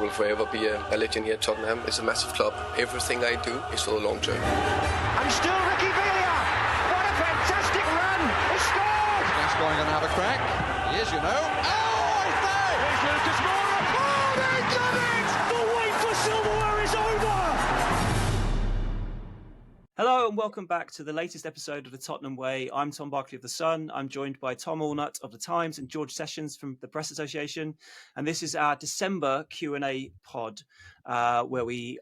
will forever be a legend here at Tottenham. It's a massive club. Everything I do is for the long term. And still Ricky Villa. What a fantastic run. He scored. Gascoigne going to have a crack. He is, you know. Oh, he's there. Here's Lucas Moura. Oh, they done it. The wait for silverware is over. Hello and welcome back to the latest episode of the Tottenham Way. I'm Tom Barclay of The Sun. I'm joined by Tom Allnutt of The Times and George Sessions from the Press Association. And this is our December Q&A pod, where we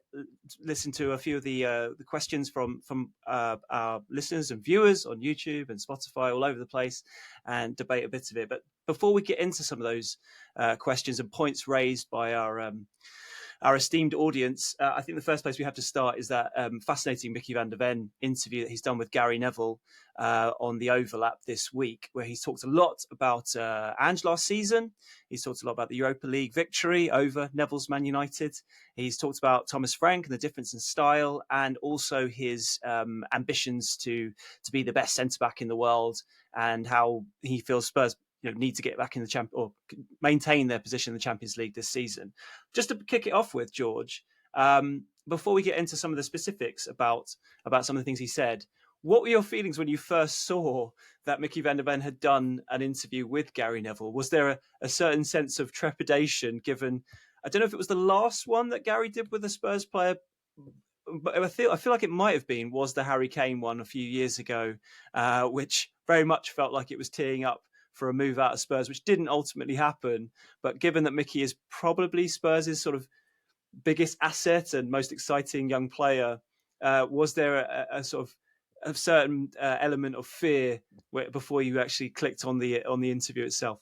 listen to a few of the questions from our listeners and viewers on YouTube and Spotify, all over the place, and debate a bit of it. But before we get into some of those questions and points raised by our esteemed audience, I think the first place we have to start is that fascinating Micky van der Ven interview that he's done with Gary Neville on the Overlap this week, where he's talked a lot about Ange last season. He's talked a lot about the Europa League victory over Neville's Man United. He's talked about Thomas Frank and the difference in style, and also his ambitions to be the best centre-back in the world, and how he feels Spurs need to get back in the or maintain their position in the Champions League this season. Just to kick it off with, George, before we get into some of the specifics about some of the things he said, what were your feelings when you first saw that Micky van der Ven had done an interview with Gary Neville? Was there a certain sense of trepidation, given, I don't know if it was the last one that Gary did with a Spurs player, but I feel like it might have been, was the Harry Kane one a few years ago, which very much felt like it was teeing up for a move out of Spurs, which didn't ultimately happen. But given that Micky is probably Spurs' sort of biggest asset and most exciting young player, was there a sort of a certain element of fear before you actually clicked on the interview itself?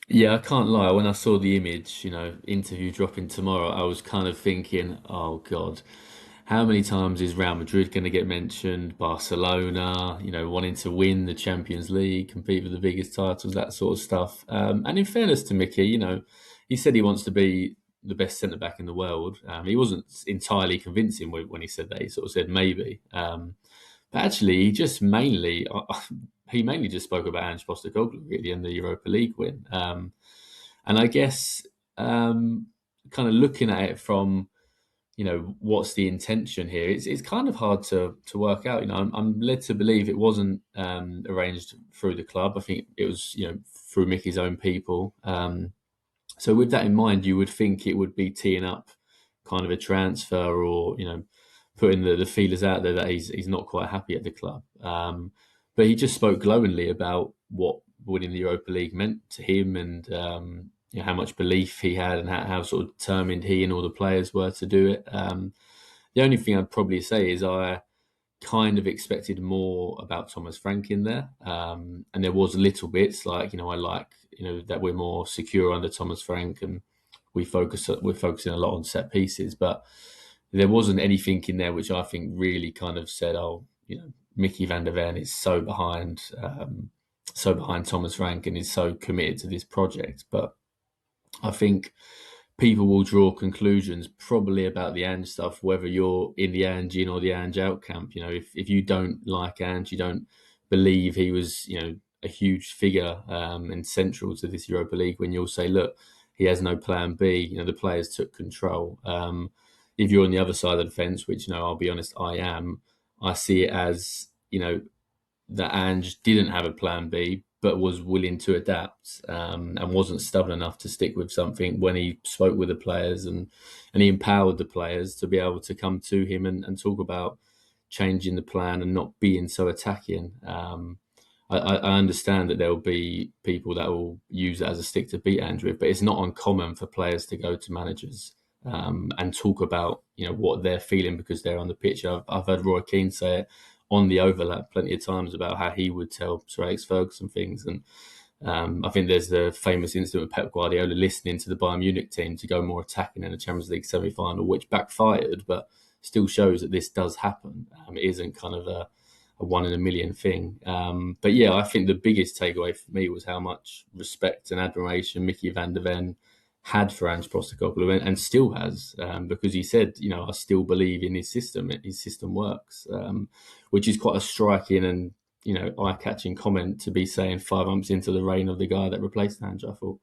Yeah, I can't lie. When I saw the image, interview dropping tomorrow, I was kind of thinking, oh God, how many times is Real Madrid going to get mentioned? Barcelona, wanting to win the Champions League, compete for the biggest titles, that sort of stuff. And in fairness to Micky, he said he wants to be the best centre-back in the world. He wasn't entirely convincing when he said that. He sort of said maybe. But actually, he mainly just spoke about Ange Postecoglou, really, and the Europa League win. And I guess kind of looking at it from, what's the intention here? It's kind of hard to work out. I'm led to believe it wasn't arranged through the club. I think it was, through Micky's own people. So with that in mind, you would think it would be teeing up kind of a transfer, or putting the feelers out there that he's not quite happy at the club. But he just spoke glowingly about what winning the Europa League meant to him, and how much belief he had, and how sort of determined he and all the players were to do it. The only thing I'd probably say is I kind of expected more about Thomas Frank in there. And there was little bits like, I like, that we're more secure under Thomas Frank, and we're focusing a lot on set pieces, but there wasn't anything in there which I think really kind of said, Micky van der Ven is so behind Thomas Frank and is so committed to this project. But I think people will draw conclusions probably about the Ange stuff, whether you're in the Ange in or the Ange out camp. If you don't like Ange, you don't believe he was, a huge figure and central to this Europa League, when you'll say, look, he has no plan B. The players took control. If you're on the other side of the fence, which, I'll be honest, I am, I see it as, that Ange didn't have a plan B, but was willing to adapt, and wasn't stubborn enough to stick with something when he spoke with the players, and he empowered the players to be able to come to him and talk about changing the plan and not being so attacking. I understand that there will be people that will use it as a stick to beat Ange with, but it's not uncommon for players to go to managers and talk about what they're feeling because they're on the pitch. I've heard Roy Keane say it on the Overlap plenty of times about how he would tell Sir Alex Ferguson things. And I think there's the famous incident with Pep Guardiola listening to the Bayern Munich team to go more attacking in a Champions League semi-final, which backfired, but still shows that this does happen. It isn't kind of a one in a million thing. But yeah, I think the biggest takeaway for me was how much respect and admiration Micky van der Ven had for Ange Postecoglou, and still has, because he said, I still believe in his system. His system works, which is quite a striking and, eye-catching comment to be saying 5 months into the reign of the guy that replaced Ange, I thought.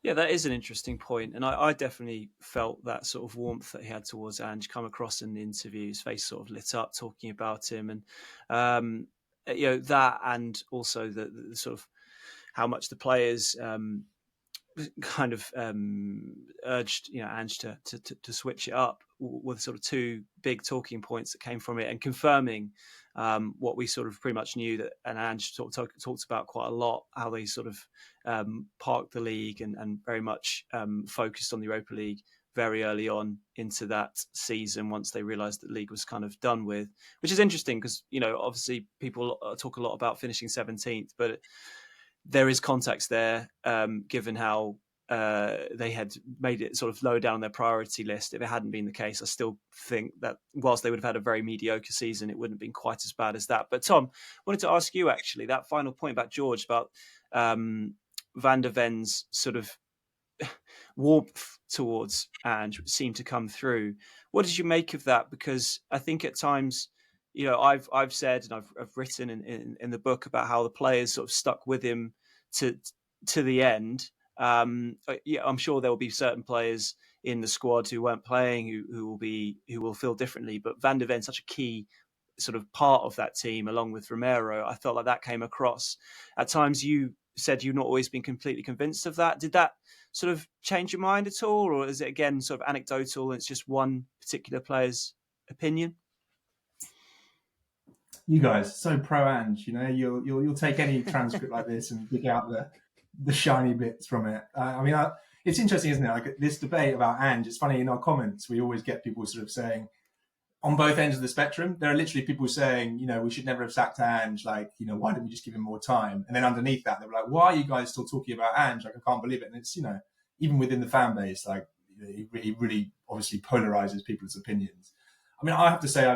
Yeah, that is an interesting point, and I definitely felt that sort of warmth that he had towards Ange come across in the interview. His face sort of lit up talking about him, and that, and also the sort of how much the players kind of urged Ange to switch it up, with sort of two big talking points that came from it, and confirming what we sort of pretty much knew, that and Ange talked about quite a lot, how they sort of parked the league and very much focused on the Europa League very early on into that season, once they realised that the league was kind of done with, which is interesting because obviously people talk a lot about finishing 17th, but there is context there, given how they had made it sort of lower down on their priority list. If it hadn't been the case, I still think that whilst they would have had a very mediocre season, it wouldn't have been quite as bad as that. But Tom, I wanted to ask you actually that final point about George, about Van der Ven's sort of warmth towards Ange seemed to come through. What did you make of that? Because I think at times, I've said, and I've written in the book about how the players sort of stuck with him to the end. I'm sure there will be certain players in the squad who weren't playing who will feel differently. But Van der Ven, such a key sort of part of that team, along with Romero, I felt like that came across. At times, you said you've not always been completely convinced of that. Did that sort of change your mind at all, or is it again sort of anecdotal and it's just one particular player's opinion? You guys so pro Ange, you'll take any transcript like this and dig out the shiny bits from it. It's interesting, isn't it? Like this debate about Ange. It's funny, in our comments we always get people sort of saying, on both ends of the spectrum, there are literally people saying, we should never have sacked Ange. Like, why didn't we just give him more time? And then underneath that, they were like, why are you guys still talking about Ange? Like, I can't believe it. And it's, even within the fan base, like, he really obviously polarizes people's opinions. I mean, I have to say,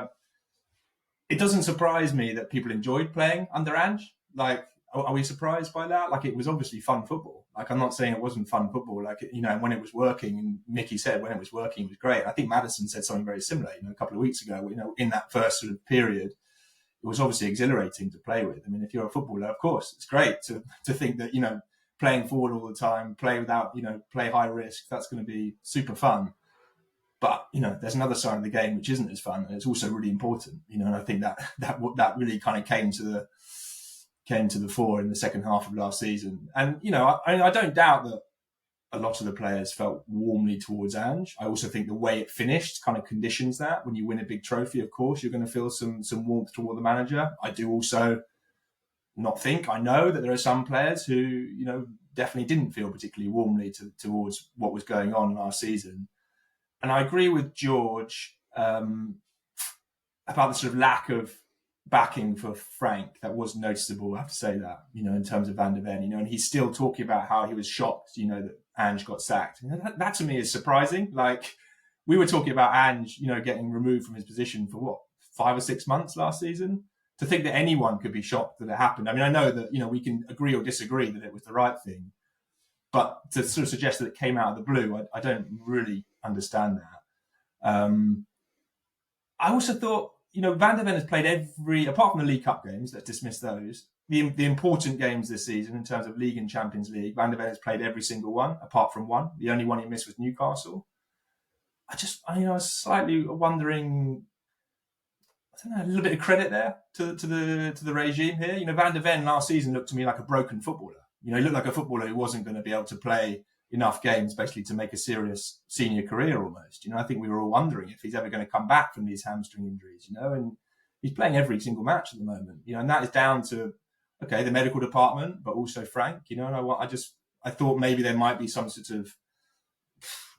it doesn't surprise me that people enjoyed playing under Ange. Like, are we surprised by that? Like, it was obviously fun football. Like, I'm not saying it wasn't fun football. Like, when it was working, and Micky said when it was working, it was great. I think Maddison said something very similar, a couple of weeks ago, in that first sort of period, it was obviously exhilarating to play with. I mean, if you're a footballer, of course, it's great to think that, playing forward all the time, play without, play high risk, that's going to be super fun. But, there's another side of the game which isn't as fun, and it's also really important, and I think that really kind of came to the fore in the second half of last season. And, I don't doubt that a lot of the players felt warmly towards Ange. I also think the way it finished kind of conditions that. When you win a big trophy, of course, you're going to feel some warmth toward the manager. I do also I know that there are some players who, definitely didn't feel particularly warmly towards what was going on last season. And I agree with George about the sort of lack of backing for Frank that was noticeable. I have to say that, in terms of Van der Ven, and he's still talking about how he was shocked, that Ange got sacked. That to me is surprising. Like, we were talking about Ange, getting removed from his position for 5 or 6 months last season. To think that anyone could be shocked that it happened. I mean, I know that, we can agree or disagree that it was the right thing, but to sort of suggest that it came out of the blue, I don't really understand that. I also thought, Van der Ven has played apart from the League Cup games, let's dismiss those, the important games this season in terms of League and Champions League, Van der Ven has played every single one, apart from one. The only one he missed was Newcastle. I was slightly wondering, I don't know, a little bit of credit there to the regime here. Van der Ven last season looked to me like a broken footballer. He looked like a footballer who wasn't going to be able to play enough games basically to make a serious senior career almost. I think we were all wondering if he's ever going to come back from these hamstring injuries, and he's playing every single match at the moment, and that is down to, the medical department, but also Frank, and I thought maybe there might be some sort of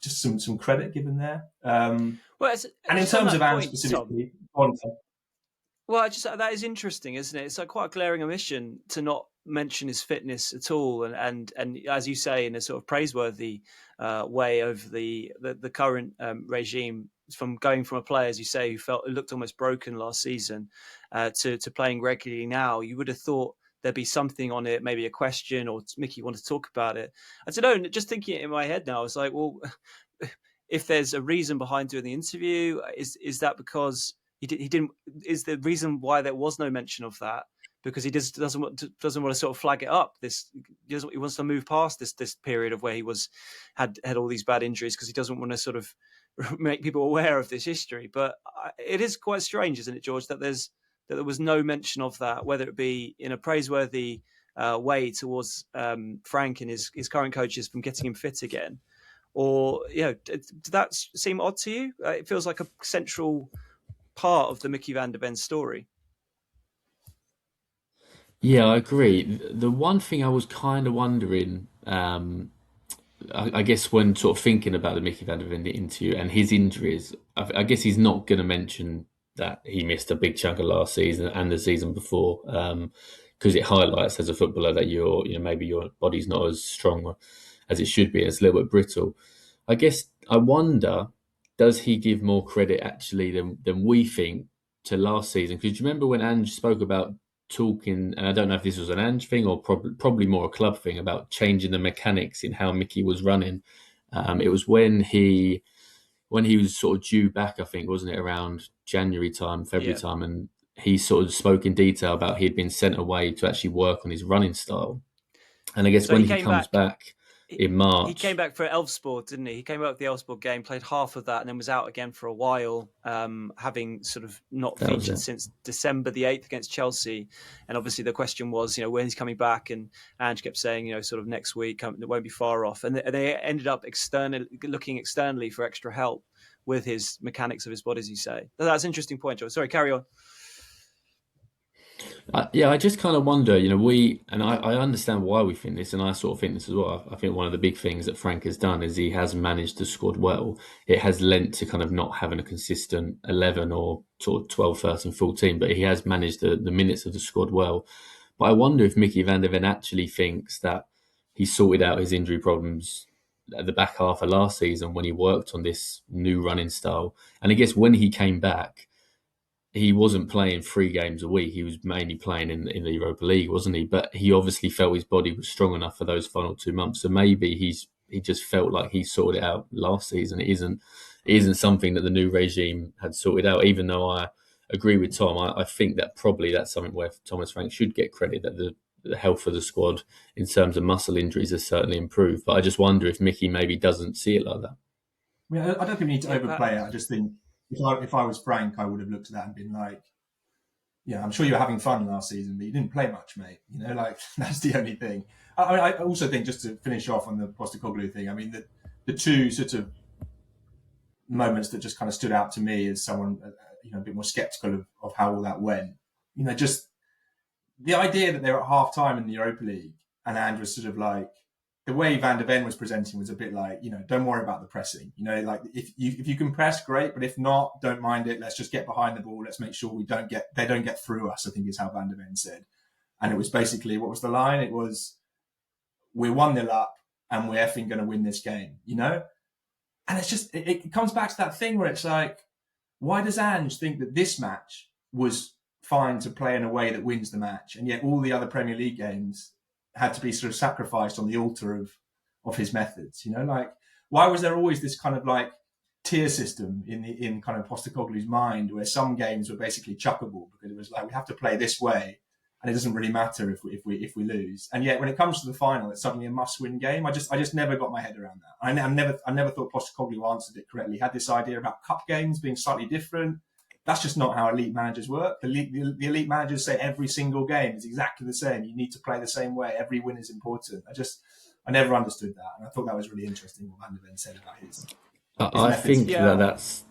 just some credit given there. And in terms of Anne specifically, well, that is interesting, isn't it? It's like quite a glaring omission to not mention his fitness at all, and as you say, in a sort of praiseworthy way over the current regime, from going from a player, as you say, who looked almost broken last season, to playing regularly now. You would have thought there'd be something on it, maybe a question, or Micky wanted to talk about it. I don't know. Just thinking it in my head now, I was like, well, if there's a reason behind doing the interview, is that because he didn't? Is the reason why there was no mention of that because he doesn't want to sort of flag it up. He wants to move past this period of where he had all these bad injuries, because he doesn't want to sort of make people aware of this history. But it is quite strange, isn't it, George, that there was no mention of that, whether it be in a praiseworthy way towards Frank and his current coaches from getting him fit again, or did that seem odd to you? It feels like a central part of the Micky van der Ven story. Yeah, I agree. The one thing I was kind of wondering, I guess when sort of thinking about the Micky van der Ven interview and his injuries, I guess he's not going to mention that he missed a big chunk of last season and the season before, because it highlights as a footballer that maybe your body's not as strong as it should be. It's a little bit brittle. I guess I wonder, does he give more credit actually than we think to last season? Because do you remember when Ange spoke about talking, and I don't know if this was an Ange thing or probably more a club thing, about changing the mechanics in how Micky was running? It was when he was sort of due back, I think, wasn't it, around January time, February time, and he sort of spoke in detail about he had been sent away to actually work on his running style. And I guess when he comes back in March, he came back for Elfsborg, didn't he? He came back with the Elfsborg game, played half of that, and then was out again for a while, having sort of not featured since December the 8th against Chelsea. And obviously the question was, when he's coming back, and Ange kept saying, sort of next week, it won't be far off. And they ended up looking externally for extra help with his mechanics of his body, as you say. That's an interesting point, Joe. Sorry, carry on. I just kind of wonder, I understand why we think this, and I sort of think this as well. I think one of the big things that Frank has done is he has managed the squad well. It has lent to kind of not having a consistent 11 or sort of 12, 13, 14, but he has managed the minutes of the squad well. But I wonder if Micky van der Ven actually thinks that he sorted out his injury problems at the back half of last season when he worked on this new running style. And I guess when he came back, he wasn't playing 3 games a week. He was mainly playing in the Europa League, wasn't he? But he obviously felt his body was strong enough for those final 2 months. So maybe he just felt like he sorted it out last season. It isn't something that the new regime had sorted out, even though I agree with Tom. I think that probably that's something where Thomas Frank should get credit, that the health of the squad in terms of muscle injuries has certainly improved. But I just wonder if Micky maybe doesn't see it like that. I mean, I don't think we need to overplay it. I just think if I was Frank, I would have looked at that and been like, I'm sure you were having fun last season, but you didn't play much, mate. That's the only thing. I also think, just to finish off on the Postecoglou thing, I mean, the two sort of moments that just kind of stood out to me as someone, a bit more sceptical of how all that went, just the idea that they're at half time in the Europa League and Ange was sort of like, the way Van der Ven was presenting was a bit like, don't worry about the pressing. Like if you can press, great, but if not, don't mind it. Let's just get behind the ball. Let's make sure they don't get through us, I think is how Van der Ven said. And it was basically, what was the line? It was, we're 1-0 up and we're effing going to win this game, And it's just, it comes back to that thing where it's like, why does Ange think that this match was fine to play in a way that wins the match, and yet all the other Premier League games had to be sort of sacrificed on the altar of his methods? Like, why was there always this kind of like tier system in kind of Postecoglou's mind, where some games were basically chuckable because it was like, we have to play this way and it doesn't really matter if we lose, and yet when it comes to the final, it's suddenly a must-win game. I just never got my head around that. I never thought Postecoglou answered it correctly. He had this idea about cup games being slightly different. That's just not how elite managers work. The elite managers say every single game is exactly the same. You need to play the same way. Every win is important. I never understood that, and I thought that was really interesting what Van der Ven said about his methods.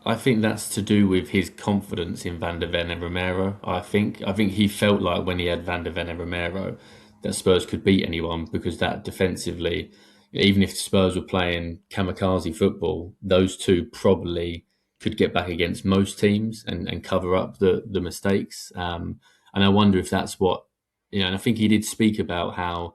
I think that's to do with his confidence in Van der Ven and Romero. I think he felt like when he had Van der Ven and Romero that Spurs could beat anyone, because that defensively, even if Spurs were playing kamikaze football, those two probably could get back against most teams and cover up the mistakes. And I wonder if that's what, and I think he did speak about how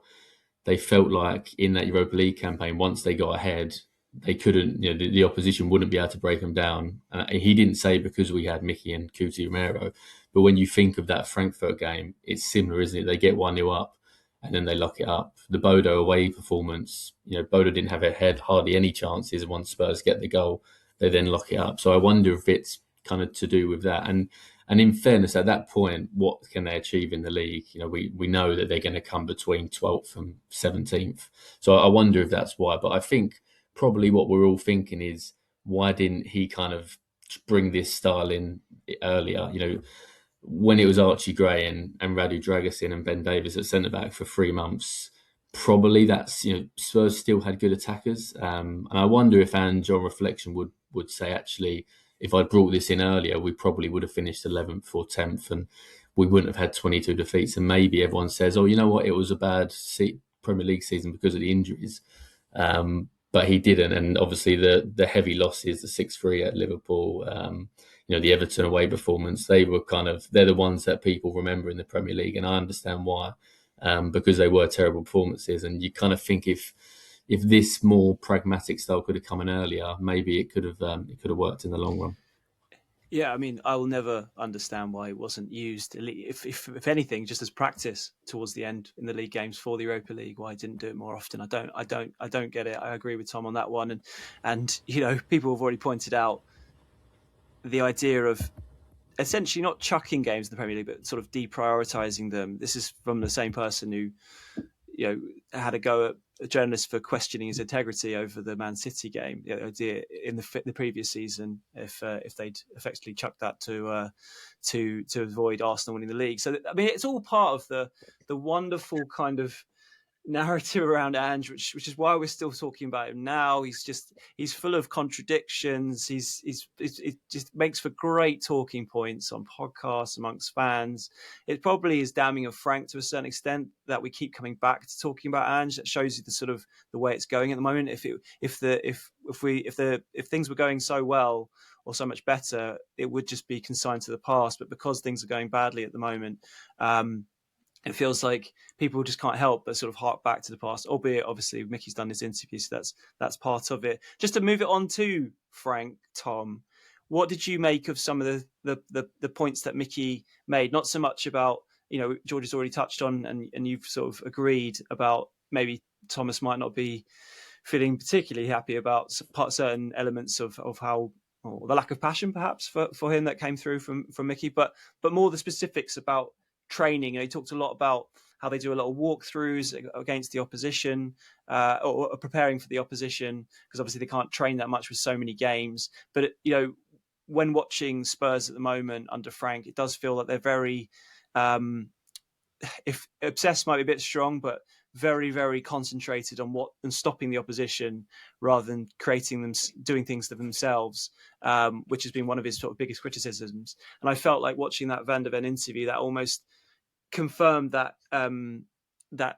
they felt like in that Europa League campaign, once they got ahead, they couldn't, the opposition wouldn't be able to break them down. He didn't say because we had Micky and Cuti Romero, but when you think of that Frankfurt game, it's similar, isn't it? They get 1-0 up and then they lock it up. The Bodo away performance, Bodo didn't have hardly any chances. Once Spurs get the goal, they then lock it up. So I wonder if it's kind of to do with that. And And in fairness, at that point, what can they achieve in the league? You know, we know that they're going to come between 12th and 17th. So I wonder if that's why. But I think probably what we're all thinking is, why didn't he kind of bring this style in earlier? You know, when it was Archie Gray and Radu Dragusin and Ben Davies at centre-back for 3 months, probably that's, you know, Spurs still had good attackers. And I wonder if Ange, on reflection, would say, actually, if I'd brought this in earlier, we probably would have finished 11th or 10th and we wouldn't have had 22 defeats. And maybe everyone says, oh, you know what, it was a bad Premier League season because of the injuries. But he didn't. And obviously the heavy losses, the 6-3 at Liverpool, you know, the Everton away performance, they're the ones that people remember in the Premier League. And I understand why, because they were terrible performances. And you kind of think if this more pragmatic style could have come in earlier, maybe it could have worked in the long run. Yeah, I mean, I will never understand why it wasn't used, if anything, just as practice towards the end in the league games for the Europa League. Why I didn't do it more often? I don't get it. I agree with Tom on that one, and you know, people have already pointed out the idea of essentially not chucking games in the Premier League, but sort of deprioritizing them. This is from the same person who, you know, had a go at a journalist for questioning his integrity over the Man City game. The idea in the previous season, if they'd effectively chucked that to avoid Arsenal winning the league. So I mean, it's all part of the wonderful kind of narrative around Ange, which is why we're still talking about him now. He's full of contradictions. It just makes for great talking points on podcasts amongst fans. It probably is damning of Frank to a certain extent that we keep coming back to talking about Ange. That shows you the sort of the way it's going at the moment. If things were going so well or so much better, it would just be consigned to the past. But because things are going badly at the moment, it feels like people just can't help but sort of hark back to the past, albeit obviously Micky's done his interview, so that's part of it. Just to move it on to Frank, Tom, what did you make of some of the points that Micky made? Not so much about, you know, George has already touched on, and you've sort of agreed about maybe Thomas might not be feeling particularly happy about certain elements of how, or the lack of passion perhaps for him that came through from Micky, but more the specifics about training. And he talked a lot about how they do a lot of walkthroughs against the opposition, or preparing for the opposition, because obviously they can't train that much with so many games. But you know, when watching Spurs at the moment under Frank, it does feel that they're very, if obsessed might be a bit strong, but very, very concentrated on stopping the opposition rather than doing things to themselves, which has been one of his sort of biggest criticisms. And I felt like watching that Van der Ven interview, that almost confirmed that that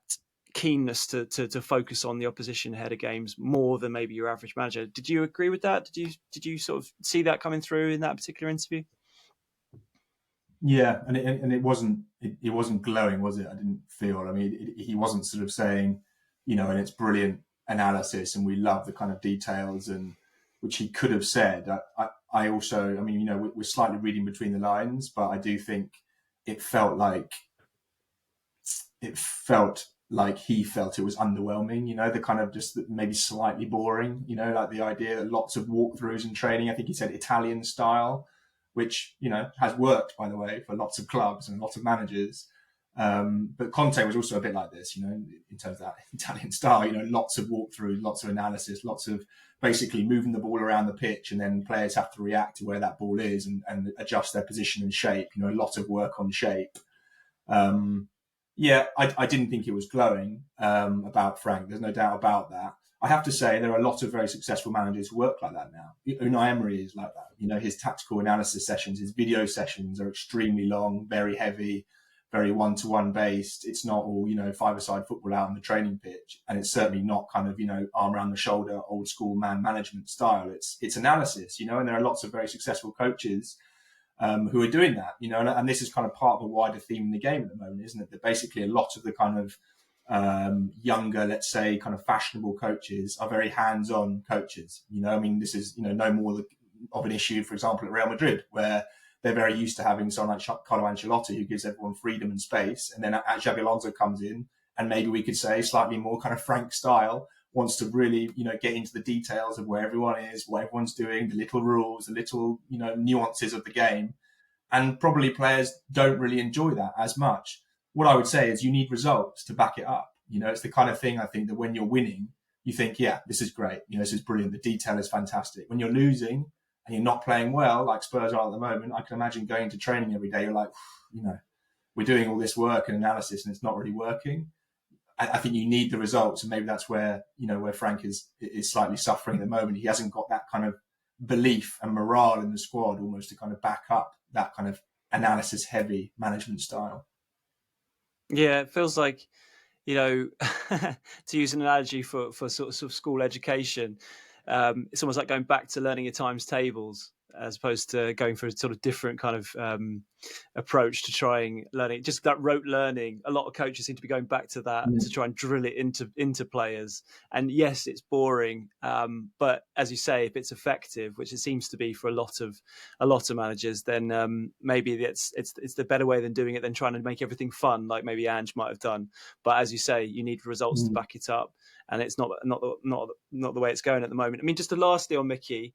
keenness to focus on the opposition ahead of games more than maybe your average manager. Did you agree with that? Did you sort of see that coming through in that particular interview? Yeah, and it wasn't glowing, was it? I didn't feel. I mean, he wasn't sort of saying, you know, and it's brilliant analysis, and we love the kind of details, and which he could have said. I also, I mean, you know, we're slightly reading between the lines, but I do think it felt like he felt it was underwhelming. You know, the kind of just maybe slightly boring. You know, like the idea that lots of walkthroughs and training. I think he said Italian style, which, you know, has worked, by the way, for lots of clubs and lots of managers. But Conte was also a bit like this, you know, in terms of that Italian style, you know, lots of walkthroughs, lots of analysis, lots of basically moving the ball around the pitch, and then players have to react to where that ball is and adjust their position and shape, you know, a lot of work on shape. Yeah, I didn't think it was glowing about Frank. There's no doubt about that. I have to say there are a lot of very successful managers who work like that now. Unai Emery is like that. You know, his tactical analysis sessions, his video sessions are extremely long, very heavy, very one-to-one based. It's not all, you know, five-a-side football out on the training pitch. And it's certainly not kind of, you know, arm around the shoulder, old school man management style. It's analysis, you know, and there are lots of very successful coaches who are doing that, you know, and this is kind of part of a wider theme in the game at the moment, isn't it? That basically a lot of the kind of younger, let's say, kind of fashionable coaches are very hands-on coaches. You know, I mean, this is, you know, no more of an issue, for example, at Real Madrid, where they're very used to having someone like Carlo Ancelotti who gives everyone freedom and space. And then Xabi Alonso comes in, and maybe we could say slightly more kind of Frank style, wants to really, you know, get into the details of where everyone is, what everyone's doing, the little rules, the little, you know, nuances of the game. And probably players don't really enjoy that as much. What I would say is you need results to back it up. It's the kind of thing I think that when you're winning, you think, yeah, this is great. This is brilliant. The detail is fantastic. When you're losing and you're not playing well, like Spurs are at the moment, I can imagine going to training every day. You're like, we're doing all this work and analysis and it's not really working. I think you need the results. And maybe that's where Frank is slightly suffering at the moment. He hasn't got that kind of belief and morale in the squad almost to kind of back up that kind of analysis heavy management style. Yeah, it feels like, to use an analogy for sort of school education, it's almost like going back to learning your times tables as opposed to going for a sort of different kind of approach to trying learning. Just that rote learning. A lot of coaches seem to be going back to that to try and drill it into players. And yes, it's boring, but as you say, if it's effective, which it seems to be for a lot of managers, then maybe it's the better way than doing it than trying to make everything fun, like maybe Ange might have done. But as you say, you need results to back it up, and it's not the way it's going at the moment. I mean, just lastly on Micky,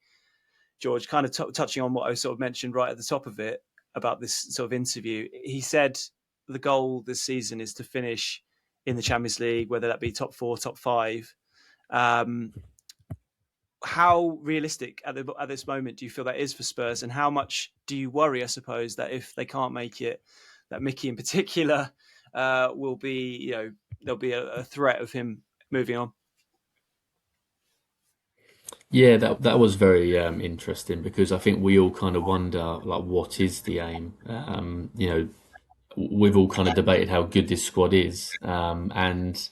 George, kind of touching on what I sort of mentioned right at the top of it about this sort of interview, he said the goal this season is to finish in the Champions League, whether that be top 4, top 5. How realistic at this moment do you feel that is for Spurs, and how much do you worry, I suppose, that if they can't make it, that Micky in particular will be, there'll be a threat of him moving on? Yeah, that was very interesting, because I think we all kind of wonder, like, what is the aim? We've all kind of debated how good this squad is, and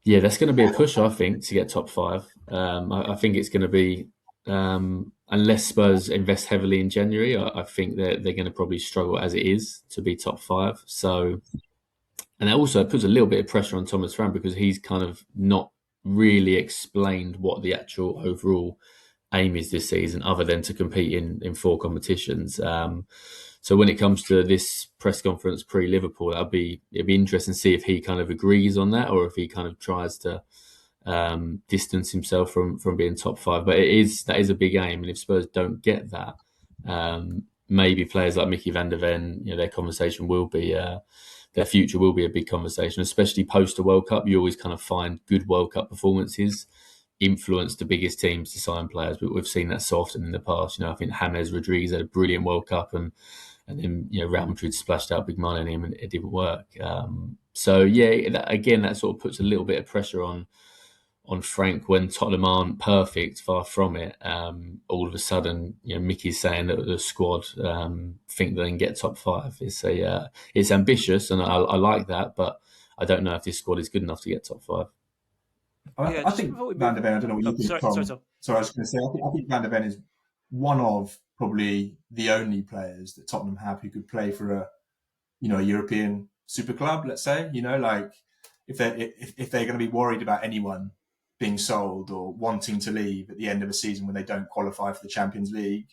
yeah, that's going to be a push, I think, to get top 5. I think it's going to be, unless Spurs invest heavily in January, I think they're going to probably struggle as it is to be top 5. So, and that also puts a little bit of pressure on Thomas Frank, because he's kind of not really explained what the actual overall aim is this season, other than to compete in 4 competitions. So when it comes to this press conference pre-Liverpool, it'd be interesting to see if he kind of agrees on that, or if he kind of tries to distance himself from being top 5. But that is a big aim, and if Spurs don't get that, maybe players like Micky van der Ven, their conversation will be. Their future will be a big conversation, especially post the World Cup. You always kind of find good World Cup performances influence the biggest teams to sign players. But we've seen that so often in the past. I think James Rodriguez had a brilliant World Cup, and then Real Madrid splashed out big money on him, and it didn't work. So yeah, that sort of puts a little bit of pressure on Frank when Tottenham aren't perfect, far from it. All of a sudden, Micky's saying that the squad think they can get top 5. It's ambitious, and I like that, but I don't know if this squad is good enough to get top 5. I think Van der Ven, I don't know what you think, Tom. Sorry, I was going to say, I think Van der Ven is one of probably the only players that Tottenham have who could play for a European super club, let's say. Like if they're going to be worried about anyone being sold or wanting to leave at the end of a season when they don't qualify for the Champions League,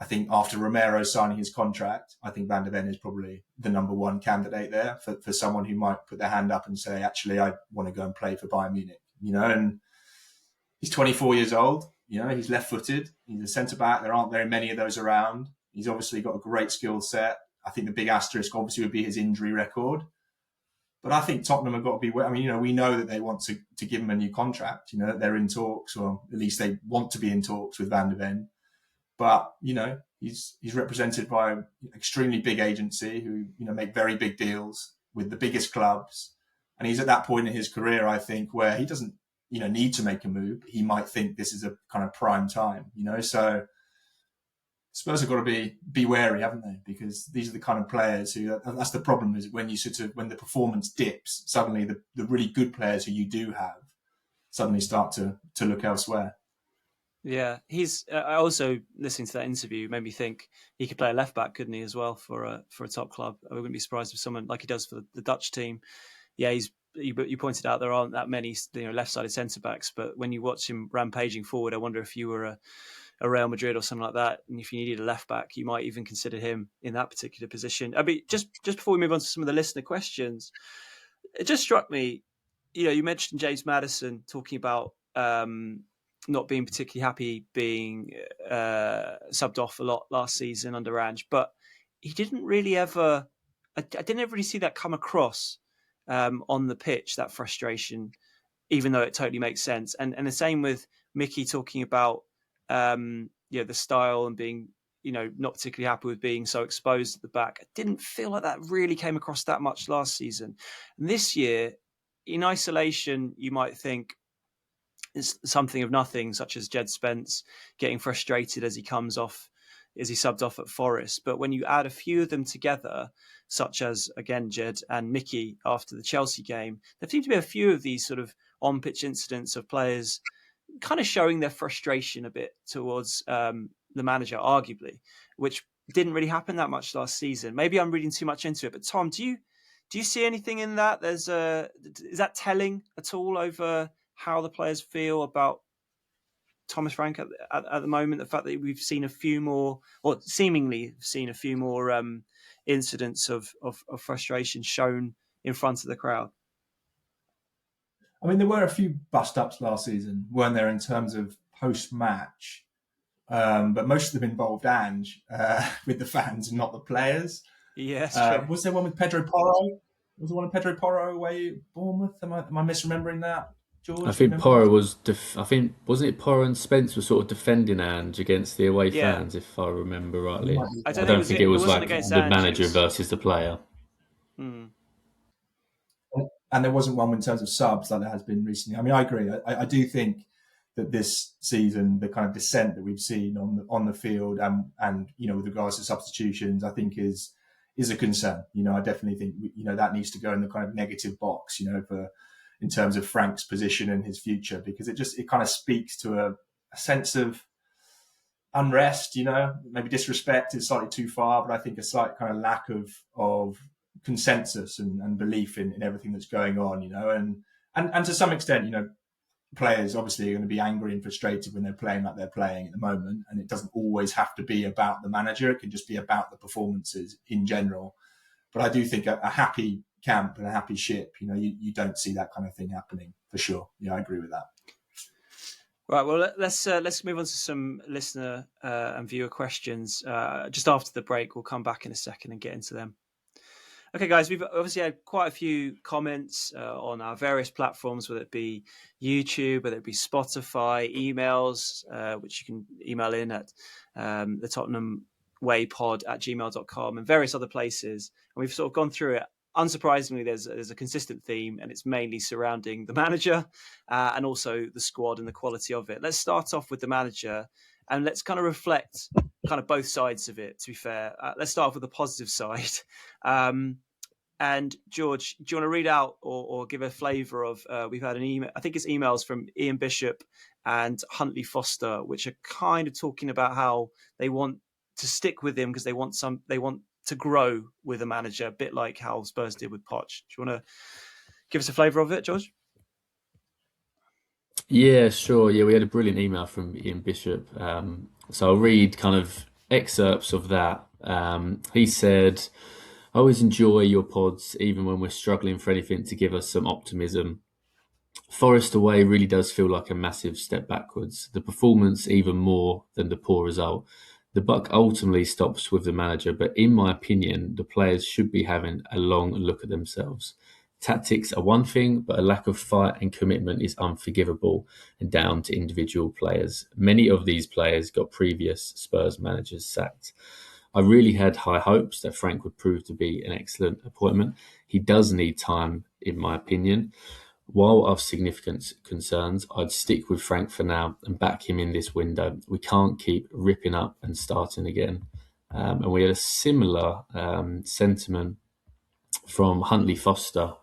I think after Romero signing his contract, I think Van der Ven is probably the number one candidate there for someone who might put their hand up and say, actually, I want to go and play for Bayern Munich, and he's 24 years old, he's left-footed, he's a centre-back, there aren't very many of those around. He's obviously got a great skill set. I think the big asterisk obviously would be his injury record. But I think Tottenham have got to be, we know that they want to give him a new contract, that they're in talks, or at least they want to be in talks with Van der Ven. But, he's represented by an extremely big agency who, make very big deals with the biggest clubs. And he's at that point in his career, I think, where he doesn't, need to make a move. He might think this is a kind of prime time, so Spurs have got to be wary, haven't they? Because these are the kind of players who, that's the problem, is when when the performance dips, suddenly the really good players who you do have suddenly start to look elsewhere. Yeah, I also, listening to that interview, made me think he could play a left back, couldn't he, as well, for a top club? I wouldn't be surprised if someone like he does for the Dutch team. Yeah, you pointed out there aren't that many left-sided centre backs, but when you watch him rampaging forward, I wonder if you were a Real Madrid or something like that, and if you needed a left back, you might even consider him in that particular position. I mean, just before we move on to some of the listener questions, it just struck me, you mentioned James Maddison talking about not being particularly happy being subbed off a lot last season under Ange, but he didn't really ever. I didn't ever really see that come across on the pitch, that frustration, even though it totally makes sense. And the same with Micky talking about the style and being not particularly happy with being so exposed at the back. I didn't feel like that really came across that much last season. And this year, in isolation, you might think it's something of nothing, such as Jed Spence getting frustrated as he subbed off at Forest. But when you add a few of them together, such as, again, Jed and Micky after the Chelsea game, there seem to be a few of these sort of on-pitch incidents of players kind of showing their frustration a bit towards the manager, arguably, which didn't really happen that much last season. Maybe I'm reading too much into it, but Tom, do you see anything in that? Is that telling at all over how the players feel about Thomas Frank at the moment? The fact that we've seen a few more, or seemingly seen a few more incidents of frustration shown in front of the crowd. I mean, there were a few bust-ups last season, weren't there, in terms of post-match? But most of them involved Ange with the fans and not the players. Yes. Was there one with Pedro Porro? Was there one with Pedro Porro away at Bournemouth? Am I misremembering that, George? I think Porro was. Wasn't it Porro and Spence were sort of defending Ange against the away fans, if I remember rightly. I don't think it was like the Ange, manager versus the player. And there wasn't one in terms of subs like there has been recently. I mean, I agree. I do think that this season, the kind of descent that we've seen on the field and with regards to substitutions, I think is a concern. I definitely think that needs to go in the kind of negative box. In terms of Frank's position and his future, because it kind of speaks to a sense of unrest. Maybe disrespect is slightly too far, but I think a slight kind of lack of consensus and belief in everything that's going on. And to some extent, players obviously are going to be angry and frustrated when they're playing like they're playing at the moment. And it doesn't always have to be about the manager. It can just be about the performances in general. But I do think a happy camp and a happy ship, you don't see that kind of thing happening for sure. Yeah, I agree with that. Right. Well, let's move on to some listener and viewer questions. Just after the break, we'll come back in a second and get into them. Okay, guys, we've obviously had quite a few comments on our various platforms, whether it be YouTube, whether it be Spotify, emails, which you can email in at the Tottenham Way pod at gmail.com and various other places. And we've sort of gone through it. Unsurprisingly, there's a consistent theme, and it's mainly surrounding the manager and also the squad and the quality of it. Let's start off with the manager, and let's kind of reflect kind of both sides of it, to be fair. Let's start off with the positive side. And George, do you want to read out or give a flavour of, we've had an email, I think it's emails from Ian Bishop and Huntley Foster, which are kind of talking about how they want to stick with him because they want to grow with a manager, a bit like how Spurs did with Poch. Do you want to give us a flavour of it, George? Yeah, sure. Yeah, we had a brilliant email from Ian Bishop. So I'll read kind of excerpts of that. He said, I always enjoy your pods, even when we're struggling for anything to give us some optimism. Forest away really does feel like a massive step backwards. The performance even more than the poor result. The buck ultimately stops with the manager, but in my opinion, the players should be having a long look at themselves. Tactics are one thing, but a lack of fight and commitment is unforgivable and down to individual players. Many of these players got previous Spurs managers sacked. I really had high hopes that Frank would prove to be an excellent appointment. He does need time, in my opinion. While I've significant concerns, I'd stick with Frank for now and back him in this window. We can't keep ripping up and starting again. And we had a similar sentiment from Huntley Foster,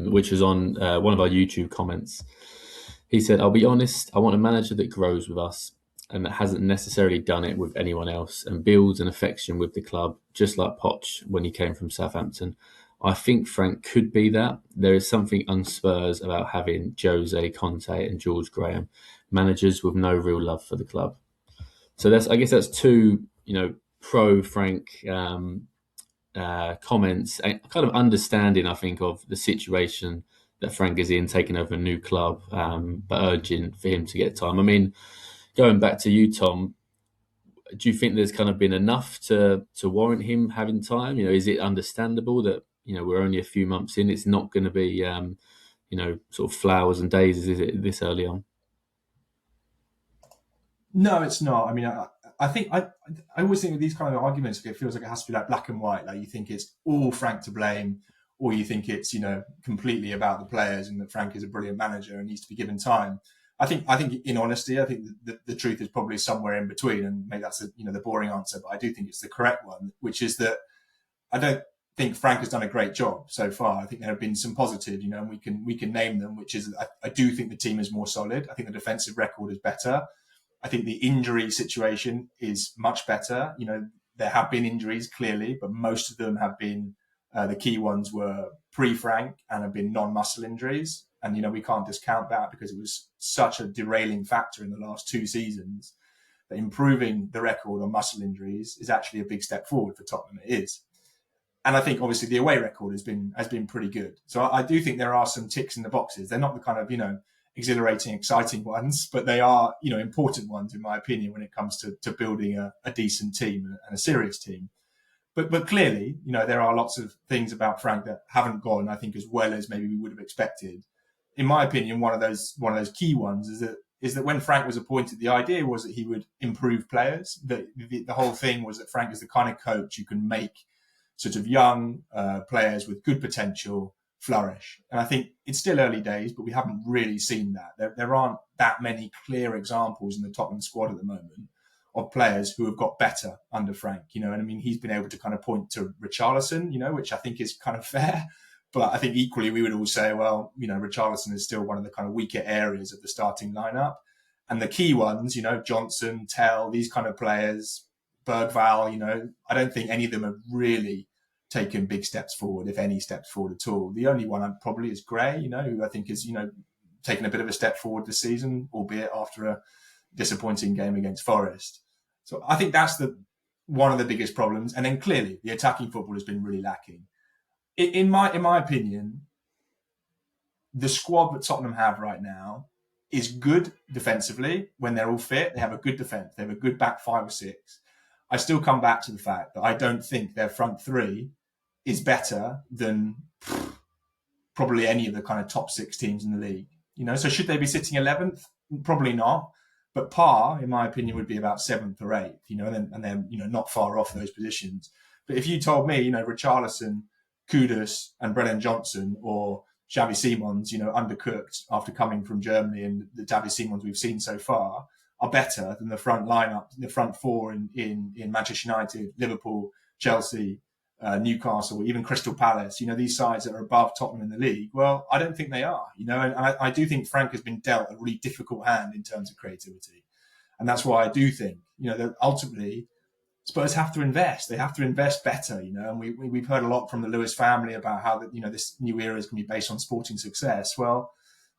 which was on one of our YouTube comments. He said, I'll be honest, I want a manager that grows with us and that hasn't necessarily done it with anyone else and builds an affection with the club, just like Poch when he came from Southampton. I think Frank could be that. There is something un-Spurs about having Jose, Conte and George Graham, managers with no real love for the club. So I guess that's two, pro-Frank comments, and kind of understanding, I think, of the situation that Frank is in, taking over a new club, but urgent for him to get time. I mean, going back to you, Tom, do you think there's kind of been enough to warrant him having time? You know, is it understandable that, you know, we're only a few months in? It's not going to be, you know, sort of flowers and daisies, is it, this early on? No, it's not. I mean, I think I always think with these kind of arguments, it feels like it has to be like black and white. Like you think it's all Frank to blame, or you think it's, you know, completely about the players and that Frank is a brilliant manager and needs to be given time. I think in honesty, I think the truth is probably somewhere in between, and maybe that's the boring answer, but I do think it's the correct one, which is that I don't think Frank has done a great job so far. I think there have been some positive, you know, and we can name them, which is I do think the team is more solid. I think the defensive record is better. I think the injury situation is much better. You know, there have been injuries clearly, but most of them have been the key ones were pre-Frank and have been non-muscle injuries. And, you know, we can't discount that because it was such a derailing factor in the last 2 seasons that improving the record on muscle injuries is actually a big step forward for Tottenham. It is. And I think obviously the away record has been pretty good. So I do think there are some ticks in the boxes. They're not the kind of, you know, exhilarating, exciting ones, but they are, you know, important ones in my opinion when it comes to building a decent team and a serious team. But clearly, you know, there are lots of things about Frank that haven't gone, I think, as well as maybe we would have expected. In my opinion, one of those key ones is that when Frank was appointed, the idea was that he would improve players. The whole thing was that Frank is the kind of coach who can make sort of young players with good potential flourish. And I think it's still early days, but we haven't really seen that. There aren't that many clear examples in the Tottenham squad at the moment of players who have got better under Frank, you know. And I mean, he's been able to kind of point to Richarlison, you know, which I think is kind of fair. But I think equally we would all say, well, you know, Richarlison is still one of the kind of weaker areas of the starting lineup. And the key ones, you know, Johnson, Tell, these kind of players, Bergvall, you know, I don't think any of them have really taken big steps forward, if any steps forward at all. The only one probably is Gray, you know, who I think is, you know, taken a bit of a step forward this season, albeit after a disappointing game against Forest. So I think that's one of the biggest problems. And then clearly the attacking football has been really lacking. In my opinion, the squad that Tottenham have right now is good defensively when they're all fit. They have a good defence. They have a good back 5 or 6. I still come back to the fact that I don't think their front 3 is better than probably any of the kind of top 6 teams in the league. You know, so should they be sitting 11th? Probably not. But par, in my opinion, would be about 7th or 8th, you know, and then you know, not far off those positions. But if you told me, you know, Richarlison, Kudus and Brennan Johnson or Xavi Simons, you know, undercooked after coming from Germany, and the Xavi Simons we've seen so far are better than the front lineup, the front 4 in Manchester United, Liverpool, Chelsea, Newcastle, even Crystal Palace, you know, these sides that are above Tottenham in the league. Well, I don't think they are, you know, and I do think Frank has been dealt a really difficult hand in terms of creativity. And that's why I do think, you know, that ultimately Spurs have to invest. They have to invest better, you know, and we've heard a lot from the Lewis family about how that, you know, this new era is going to be based on sporting success. Well,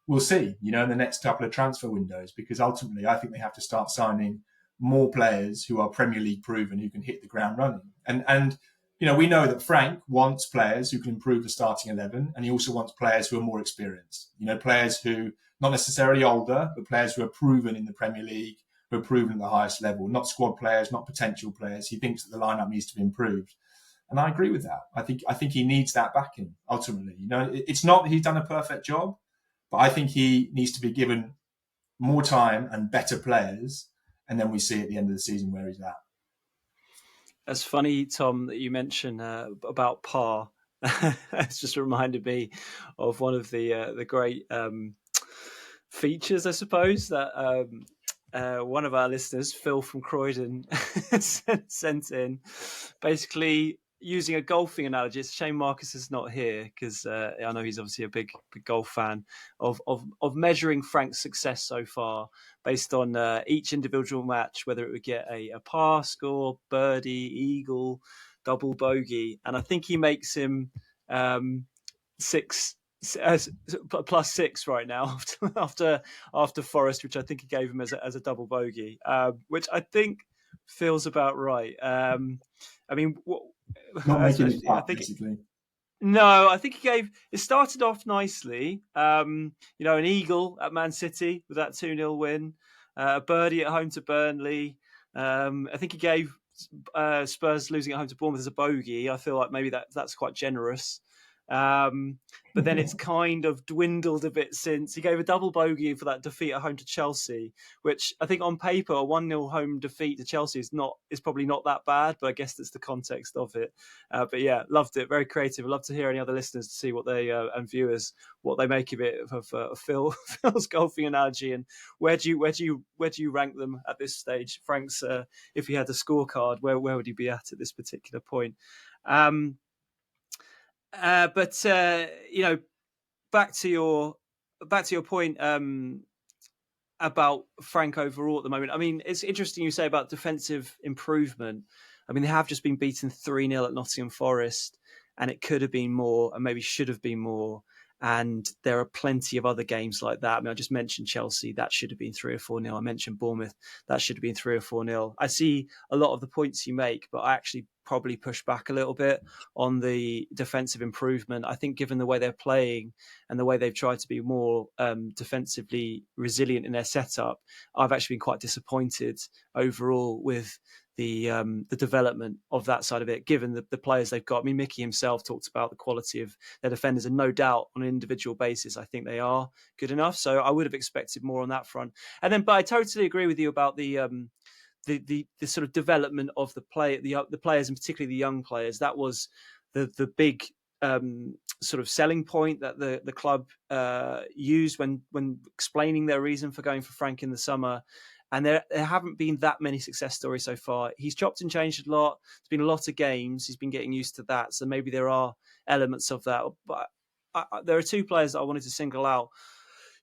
we'll see, you know, in the next couple of transfer windows, because ultimately I think they have to start signing more players who are Premier League proven, who can hit the ground running. And you know, we know that Frank wants players who can improve the starting 11, and he also wants players who are more experienced. You know, players who not necessarily older, but players who are proven in the Premier League, who are proven at the highest level, not squad players, not potential players. He thinks that the lineup needs to be improved. And I agree with that. I think he needs that backing, ultimately. You know, it's not that he's done a perfect job, but I think he needs to be given more time and better players, and then we see at the end of the season where he's at. It's funny, Tom, that you mentioned about Parr. It's just reminded me of one of the great features, I suppose, that one of our listeners, Phil from Croydon, sent in, basically using a golfing analogy. It's a shame Marcus is not here, because I know he's obviously a big golf fan, of measuring Frank's success so far based on each individual match, whether it would get a par score, birdie, eagle, double bogey. And I think he makes him +6 right now after Forest, which I think he gave him as a double bogey, which I think feels about right. I mean, not making it up, basically. No, I think it started off nicely. An eagle at Man City with that 2-0 win, a birdie at home to Burnley. I think he gave Spurs losing at home to Bournemouth as a bogey. I feel like maybe that's quite generous. But then it's kind of dwindled a bit since. He gave a double bogey for that defeat at home to Chelsea, which I think on paper a 1-0 home defeat to Chelsea is probably not that bad, but I guess that's the context of it. But yeah, loved it. Very creative. I'd love to hear any other listeners to see what they and viewers what they make of it of Phil's golfing analogy, and where do you rank them at this stage? Frank's if he had a scorecard, where would he be at this particular point? But back to your point about Frank overall at the moment. I mean, it's interesting you say about defensive improvement. I mean, they have just been beaten 3-0 at Nottingham Forest, and it could have been more, and maybe should have been more. And there are plenty of other games like that. I mean, I just mentioned Chelsea. That should have been 3 or 4-0. I mentioned Bournemouth. That should have been 3 or 4-0. I see a lot of the points you make, but I actually probably push back a little bit on the defensive improvement. I think given the way they're playing and the way they've tried to be more defensively resilient in their setup, I've actually been quite disappointed overall with the development of that side of it, given the players they've got. I mean, Micky himself talked about the quality of their defenders, and no doubt on an individual basis, I think they are good enough. So I would have expected more on that front. And then, but I totally agree with you about the sort of development of the players, and particularly the young players. That was the big sort of selling point that the club used when explaining their reason for going for Frank in the summer. And there haven't been that many success stories so far. He's chopped and changed a lot. There's been a lot of games. He's been getting used to that. So maybe there are elements of that. But there are two players that I wanted to single out.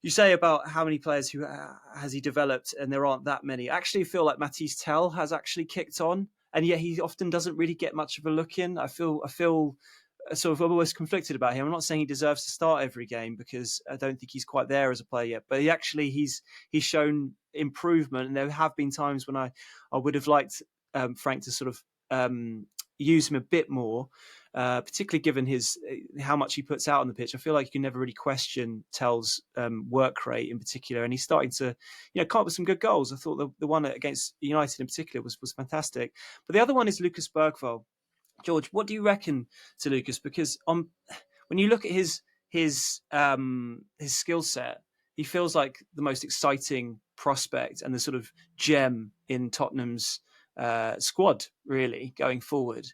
You say about how many players who has he developed, and there aren't that many. I actually feel like Matisse Tell has actually kicked on, and yet he often doesn't really get much of a look in. I feel sort of almost conflicted about him. I'm not saying he deserves to start every game, because I don't think he's quite there as a player yet. But he's shown improvement, and there have been times when I would have liked Frank to sort of use him a bit more, particularly given how much he puts out on the pitch. I feel like you can never really question Tell's work rate in particular, and he's starting to come up with some good goals. I thought the one against United in particular was fantastic. But the other one is Lucas Bergvall. George, what do you reckon to Lucas? Because when you look at his skill set, he feels like the most exciting prospect and the sort of gem in Tottenham's squad, really, going forward.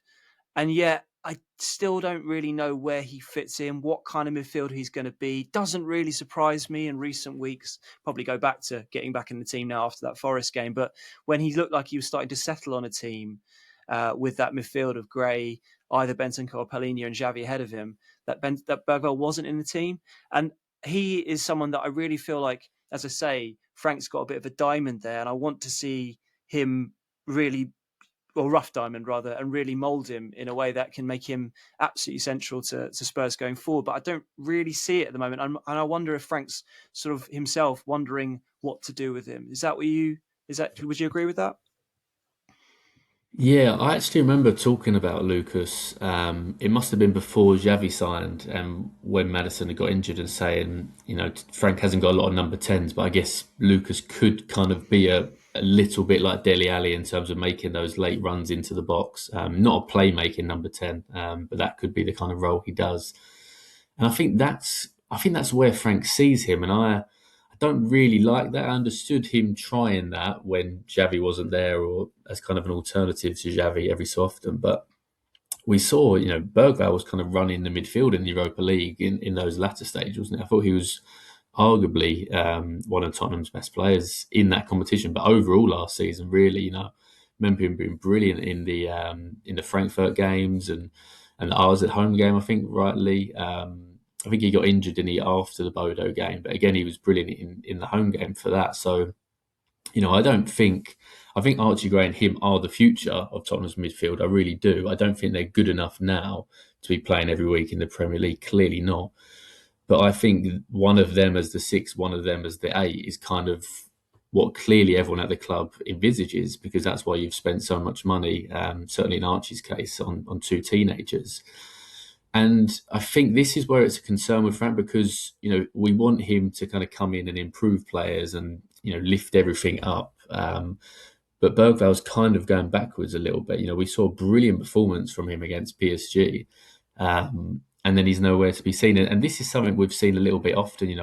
And yet, I still don't really know where he fits in, what kind of midfielder he's going to be. Doesn't really surprise me in recent weeks. Probably go back to getting back in the team now after that Forest game. But when he looked like he was starting to settle on a team, with that midfield of Gray, either Bentancur or Palhinha, and Xavi ahead of him, that Bergvall wasn't in the team. And he is someone that I really feel like, as I say, Frank's got a bit of a diamond there, and I want to see him really, or rough diamond rather, and really mould him in a way that can make him absolutely central to Spurs going forward. But I don't really see it at the moment, and I wonder if Frank's sort of himself wondering what to do with him. Would you agree with that? Yeah, I actually remember talking about Lucas. It must have been before Xavi signed, and when Maddison had got injured, and saying, Frank hasn't got a lot of number 10s, but I guess Lucas could kind of be a little bit like Dele Alli in terms of making those late runs into the box. Not a playmaking number 10, but that could be the kind of role he does. And I think that's where Frank sees him, and I don't really like that. I understood him trying that when Xavi wasn't there, or as kind of an alternative to Xavi every so often. But we saw, Bergvall was kind of running the midfield in the Europa League in those latter stages, wasn't it? I thought he was arguably one of Tottenham's best players in that competition. But overall last season, really, remember him being brilliant in the Frankfurt games and ours at home game, I think, rightly. I think he got injured after the Bodo game, but again, he was brilliant in the home game for that. So, I think Archie Gray and him are the future of Tottenham's midfield. I really do. I don't think they're good enough now to be playing every week in the Premier League. Clearly not. But I think one of them as the 6, one of them as the 8 is kind of what clearly everyone at the club envisages, because that's why you've spent so much money, certainly in Archie's case, on 2 teenagers. And I think this is where it's a concern with Frank, because, we want him to kind of come in and improve players and, lift everything up. But Bergval's kind of going backwards a little bit. We saw a brilliant performance from him against PSG. And then he's nowhere to be seen. And this is something we've seen a little bit often.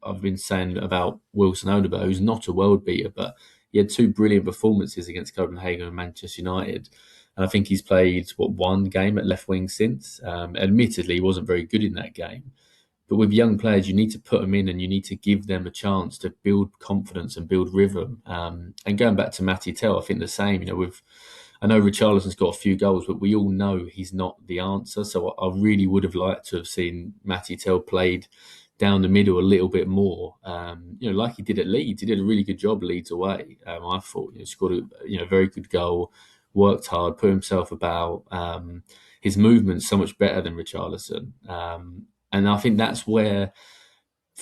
I've been saying about Wilson Odobert, who's not a world beater, but he had 2 brilliant performances against Copenhagen and Manchester United. And I think he's played, one game at left wing since. Admittedly, he wasn't very good in that game. But with young players, you need to put them in and you need to give them a chance to build confidence and build rhythm. And going back to Matty Tell, I think the same. I know Richarlison's got a few goals, but we all know he's not the answer. So I really would have liked to have seen Matty Tell played down the middle a little bit more. Like he did at Leeds. He did a really good job Leeds away. I thought scored a very good goal, worked hard, put himself about. His movement's so much better than Richarlison. And I think that's where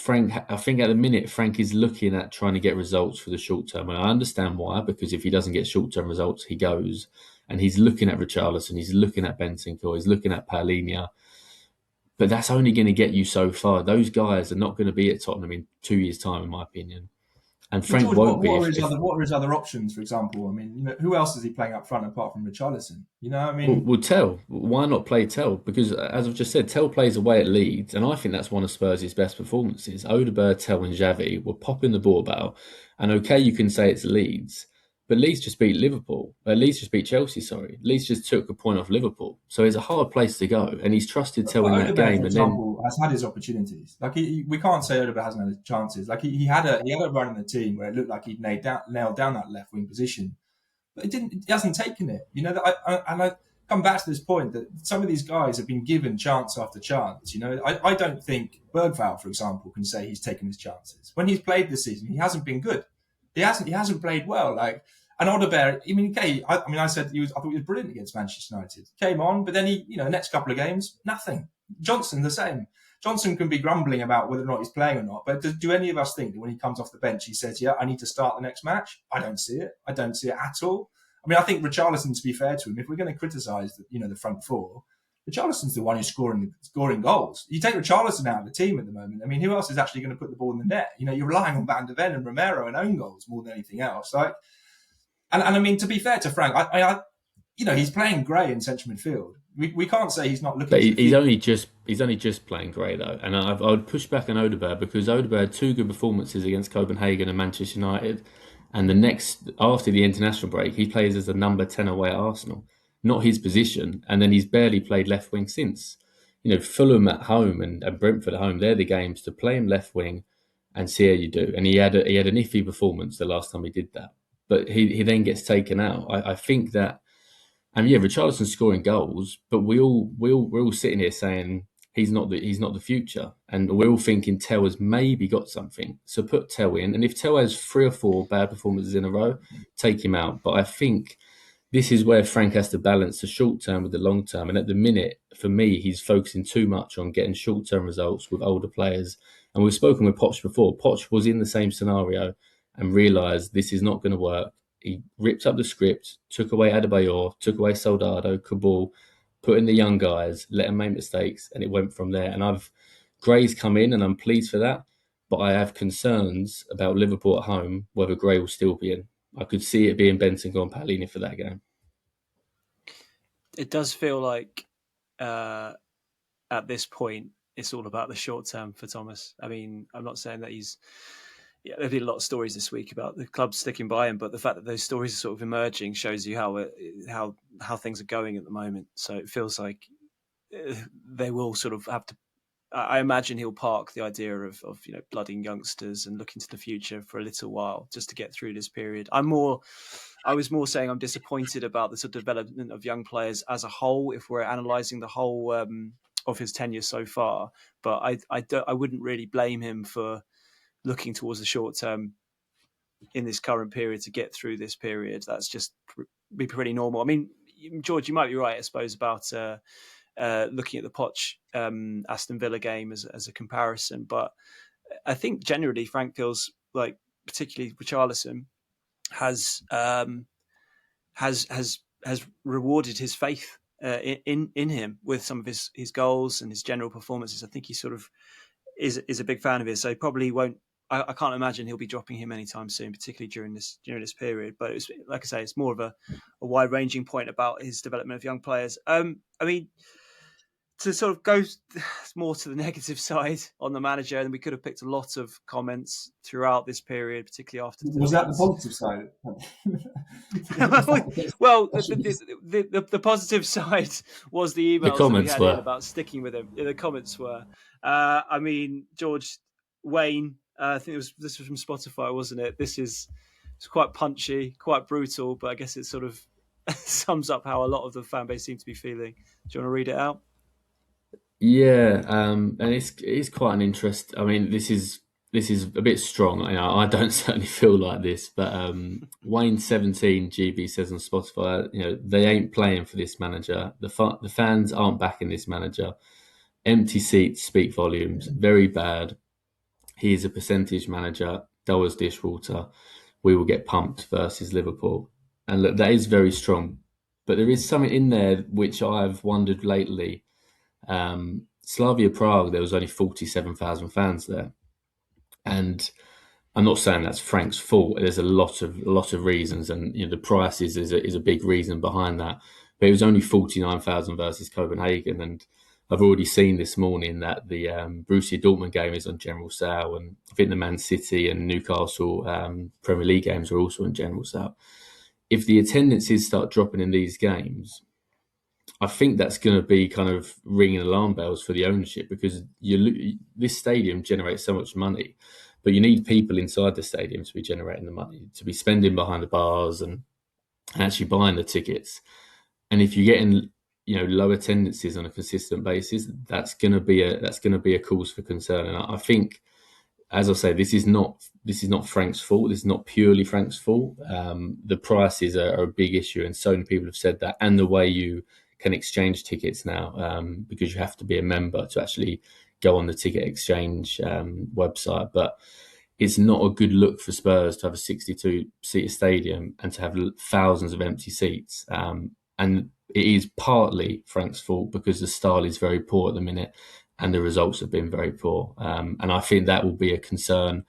I think at the minute, Frank is looking at trying to get results for the short term. And I understand why, because if he doesn't get short-term results, he goes. And he's looking at Richarlison, he's looking at Bentancur, he's looking at Paulinho. But that's only going to get you so far. Those guys are not going to be at Tottenham in 2 years' time, in my opinion. And Frank George, won't be. What are his other options, for example? I mean, who else is he playing up front apart from Richarlison? Well, Tell. Why not play Tell? Because, as I've just said, Tell plays away at Leeds, and I think that's one of Spurs' best performances. Odobert, Tell and Xavi were popping the ball about. And okay, you can say it's Leeds, but Leeds just beat Liverpool. Leeds just beat Chelsea, sorry. Leeds just took a point off Liverpool. So it's a hard place to go. And he's trusted Tell in that game. For example, has had his opportunities. Like we can't say Odobert hasn't had his chances. Like he had a run in the team where it looked like he'd nailed down that left wing position. But he hasn't taken it. I come back to this point that some of these guys have been given chance after chance. I don't think Bergval, for example, can say he's taken his chances. When he's played this season, he hasn't been good. He hasn't played well. And Odobert, I said I thought he was brilliant against Manchester United. Came on, but then next couple of games, nothing. Johnson, the same. Johnson can be grumbling about whether or not he's playing or not, but do any of us think that when he comes off the bench, he says, yeah, I need to start the next match? I don't see it. I don't see it at all. I think Richarlison, to be fair to him, if we're going to criticise the front four, Richarlison's the one who's scoring goals. You take Richarlison out of the team at the moment. Who else is actually going to put the ball in the net? You're relying on Van de Ven and Romero and own goals more than anything else. To be fair to Frank, he's playing Gray in central midfield. We can't say he's not looking. But he's only just playing Gray though, and I would push back on Odobert, because Odobert had 2 good performances against Copenhagen and Manchester United, and after the international break, he plays as a number 10 away at Arsenal, not his position, and then he's barely played left wing since. Fulham at home and Brentford at home, they're the games to play him left wing and see how you do. And he had an iffy performance the last time he did that. But he then gets taken out. I think that, Richarlison's scoring goals, but we're all sitting here saying he's not the future, and we're all thinking Tell has maybe got something. So put Tell in, and if Tell has 3 or 4 bad performances in a row, take him out. But I think this is where Frank has to balance the short term with the long term. And at the minute, for me, he's focusing too much on getting short term results with older players. And we've spoken with Poch before. Poch was in the same scenario and realised this is not going to work. He ripped up the script, took away Adebayor, took away Soldado, Kabul, put in the young guys, let them make mistakes, and it went from there. And Gray's come in, and I'm pleased for that, but I have concerns about Liverpool at home, whether Gray will still be in. I could see it being Bentancur and Paulinho for that game. It does feel like at this point, it's all about the short term for Thomas. I'm not saying that he's... Yeah, there've been a lot of stories this week about the club sticking by him, but the fact that those stories are sort of emerging shows you how things are going at the moment. So it feels like they will sort of have to. I imagine he'll park the idea of blooding youngsters and looking to the future for a little while just to get through this period. I was more saying I'm disappointed about the sort of development of young players as a whole. If we're analysing the whole of his tenure so far, but I wouldn't really blame him for looking towards the short term in this current period to get through this period. That's just be pretty normal. George, you might be right, I suppose, about looking at the Poch Aston Villa game as a comparison. But I think generally Frank feels like, particularly Richarlison, has rewarded his faith in him with some of his goals and his general performances. I think he sort of is a big fan of his, so he probably won't. I can't imagine he'll be dropping him anytime soon, particularly during this period. But it's, like I say, it's more of a wide ranging point about his development of young players. I mean, to sort of go more to the negative side on the manager, and we could have picked a lot of comments throughout this period, particularly after. Was that the positive side? Well, the positive side was the emails that we had in about sticking with him. The comments were, I mean, George Wayne. I think this was from Spotify, wasn't it? It's quite punchy, quite brutal, but I guess it sort of sums up how a lot of the fan base seem to be feeling. Do you want to read it out? Yeah, and it's quite an interest. I mean, this is a bit strong. I don't certainly feel like this, but Wayne17 GB says on Spotify, they ain't playing for this manager. The fans aren't backing this manager. Empty seats speak volumes. Very bad. He is a percentage manager, dull as dishwater. We will get pumped versus Liverpool. And look, that is very strong. But there is something in there which I've wondered lately. Slavia Prague, there was only 47,000 fans there. And I'm not saying that's Frank's fault. There's a lot of reasons. And the price is a big reason behind that. But it was only 49,000 versus Copenhagen. And I've already seen this morning that the Borussia Dortmund game is on general sale, and I think the Man City and Newcastle Premier League games are also on general sale. If the attendances start dropping in these games, I think that's going to be kind of ringing alarm bells for the ownership, because this stadium generates so much money, but you need people inside the stadium to be generating the money, to be spending behind the bars and actually buying the tickets. And if you're getting low attendances on a consistent basis, that's going to be a cause for concern. And I think, as I say, this is not Frank's fault. This is not purely Frank's fault. The prices are a big issue, and so many people have said that. And the way you can exchange tickets now, because you have to be a member to actually go on the ticket exchange website. But it's not a good look for Spurs to have a 62-seater stadium and to have thousands of empty seats. And it is partly Frank's fault, because the style is very poor at the minute and the results have been very poor. And I think that will be a concern,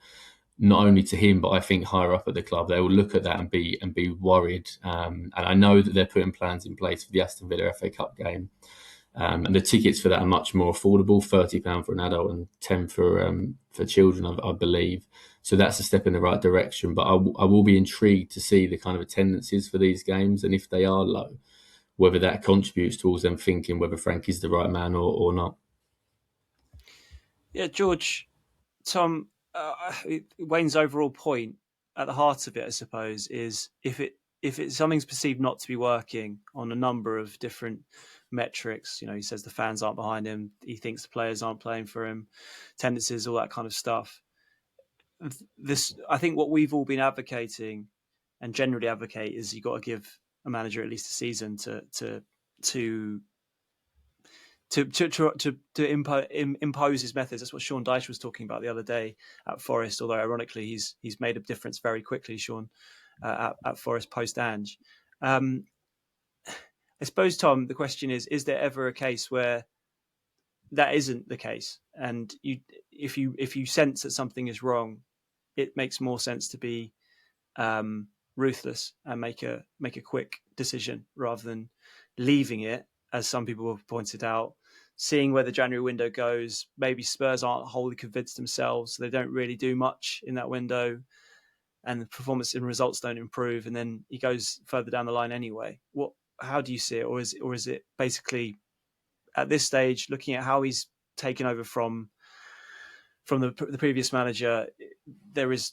not only to him, but I think higher up at the club. They will look at that and be worried. And I know that they're putting plans in place for the Aston Villa FA Cup game. And the tickets for that are much more affordable, £30 for an adult and £10 for children, I believe. So that's a step in the right direction. But I will be intrigued to see the kind of attendances for these games, and if they are low, whether that contributes towards them thinking whether Frank is the right man or not. Yeah, George, Tom, Wayne's overall point at the heart of it, I suppose, is if something's perceived not to be working on a number of different metrics, he says the fans aren't behind him, he thinks the players aren't playing for him, tendencies, all that kind of stuff. I think what we've all been advocating and generally advocate is you've got to give a manager at least a season to impose his methods. That's what Sean Dyche was talking about the other day at Forest. Although ironically, he's made a difference very quickly, Sean, at Forest post Ange. I suppose, Tom, the question is there ever a case where that isn't the case, and if you sense that something is wrong, it makes more sense to be ruthless and make a quick decision rather than leaving it, as some people have pointed out, seeing where the January window goes. Maybe Spurs aren't wholly convinced themselves, so they don't really do much in that window, and the performance and results don't improve, and then he goes further down the line anyway. How do you see it, or is it basically at this stage, looking at how he's taken over from the previous manager, there is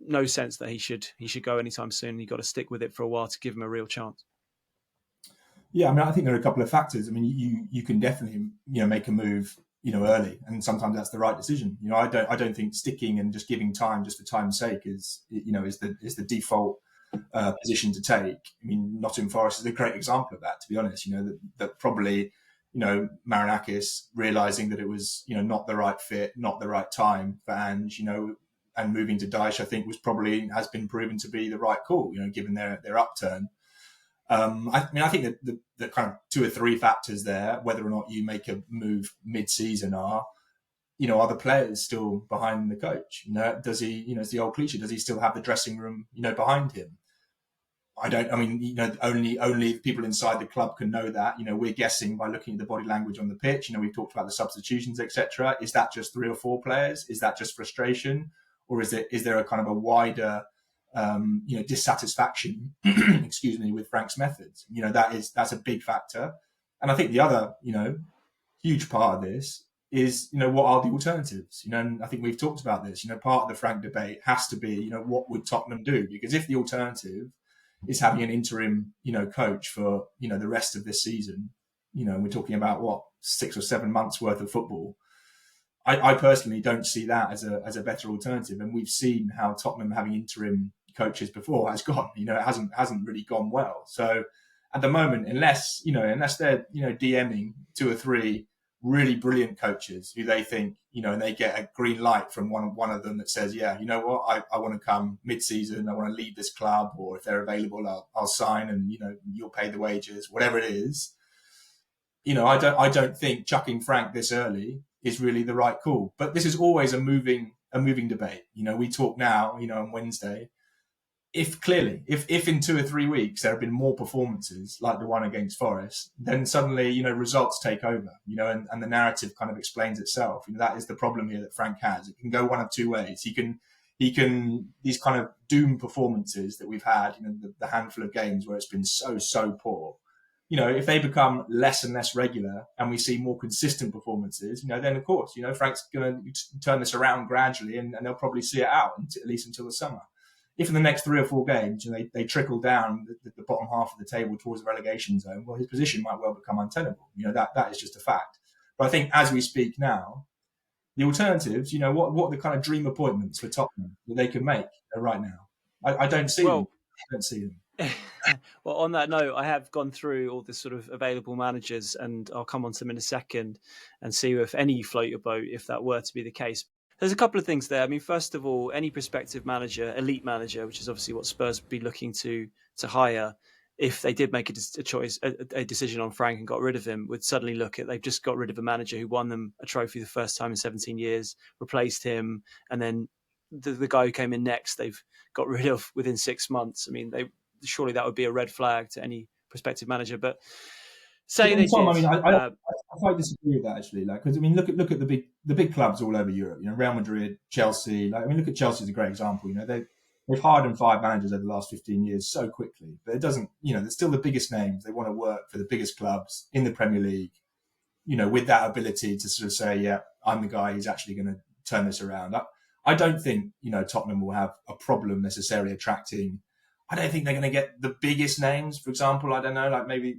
no sense that he should go anytime soon. You've got to stick with it for a while to give him a real chance. Yeah, I mean, I think there are a couple of factors. I mean, you can definitely make a move early, and sometimes that's the right decision. I don't think sticking and just giving time just for time's sake is the default position to take. I mean, Nottingham Forest is a great example of that, to be honest. That probably Marinakis realizing that it was not the right fit, not the right time for Ange, and moving to Dyche, I think has been proven to be the right call, given their upturn. I think that the kind of 2 or 3 factors there, whether or not you make a move mid-season, are the players still behind the coach? Does he, it's the old cliche, does he still have the dressing room, behind him? Only people inside the club can know that. We're guessing by looking at the body language on the pitch. We've talked about the substitutions, etc. Is that just 3 or 4 players? Is that just frustration? Or is there a kind of a wider, dissatisfaction, excuse me, with Frank's methods? That's a big factor. And I think the other, huge part of this is, what are the alternatives? And I think we've talked about this. Part of the Frank debate has to be, what would Tottenham do? Because if the alternative is having an interim, coach for, the rest of this season, we're talking about 6 or 7 months worth of football. I personally don't see that as a better alternative. And we've seen how Tottenham having interim coaches before has gone. It hasn't really gone well. So at the moment, unless they're, DMing 2 or 3 really brilliant coaches who they think, and they get a green light from one of them that says, yeah, you know what, I want to come mid-season, I want to leave this club, or if they're available, I'll sign and, you'll pay the wages, whatever it is. I don't think chucking Frank this early is really the right call. But this is always a moving debate. We talk now, on Wednesday. If in 2 or 3 weeks there have been more performances like the one against Forest, then suddenly, results take over, and the narrative kind of explains itself. That is the problem here that Frank has. It can go one of 2 ways. He can these kind of doom performances that we've had, the handful of games where it's been so poor, if they become less and less regular and we see more consistent performances, then of course, Frank's going to turn this around gradually and they'll probably see it out at least until the summer. If in the next 3 or 4 games, they trickle down the bottom half of the table towards the relegation zone, well, his position might well become untenable. That is just a fact. But I think as we speak now, the alternatives, what are the kind of dream appointments for Tottenham that they can make right now? I don't see them. I don't see them. Well, on that note, I have gone through all the sort of available managers, and I'll come on to them in a second and see if any float your boat, if that were to be the case. There's a couple of things there. I mean, first of all, any prospective manager, elite manager, which is obviously what Spurs would be looking to hire, if they did make a decision on Frank and got rid of him, would suddenly look at, they've just got rid of a manager who won them a trophy the first time in 17 years, replaced him, and then the guy who came in next, they've got rid of within 6 months. I mean, surely that would be a red flag to any prospective manager. But say they Tom, did. I quite disagree with that actually. Because look at the big clubs all over Europe. Real Madrid, Chelsea. Look at Chelsea as a great example. They've hired and fired managers over the last 15 years so quickly, but it doesn't. They're still the biggest names. They want to work for the biggest clubs in the Premier League. With that ability to sort of say, yeah, I'm the guy who's actually going to turn this around. I don't think Tottenham will have a problem necessarily attracting. I don't think they're going to get the biggest names. For example, I don't know,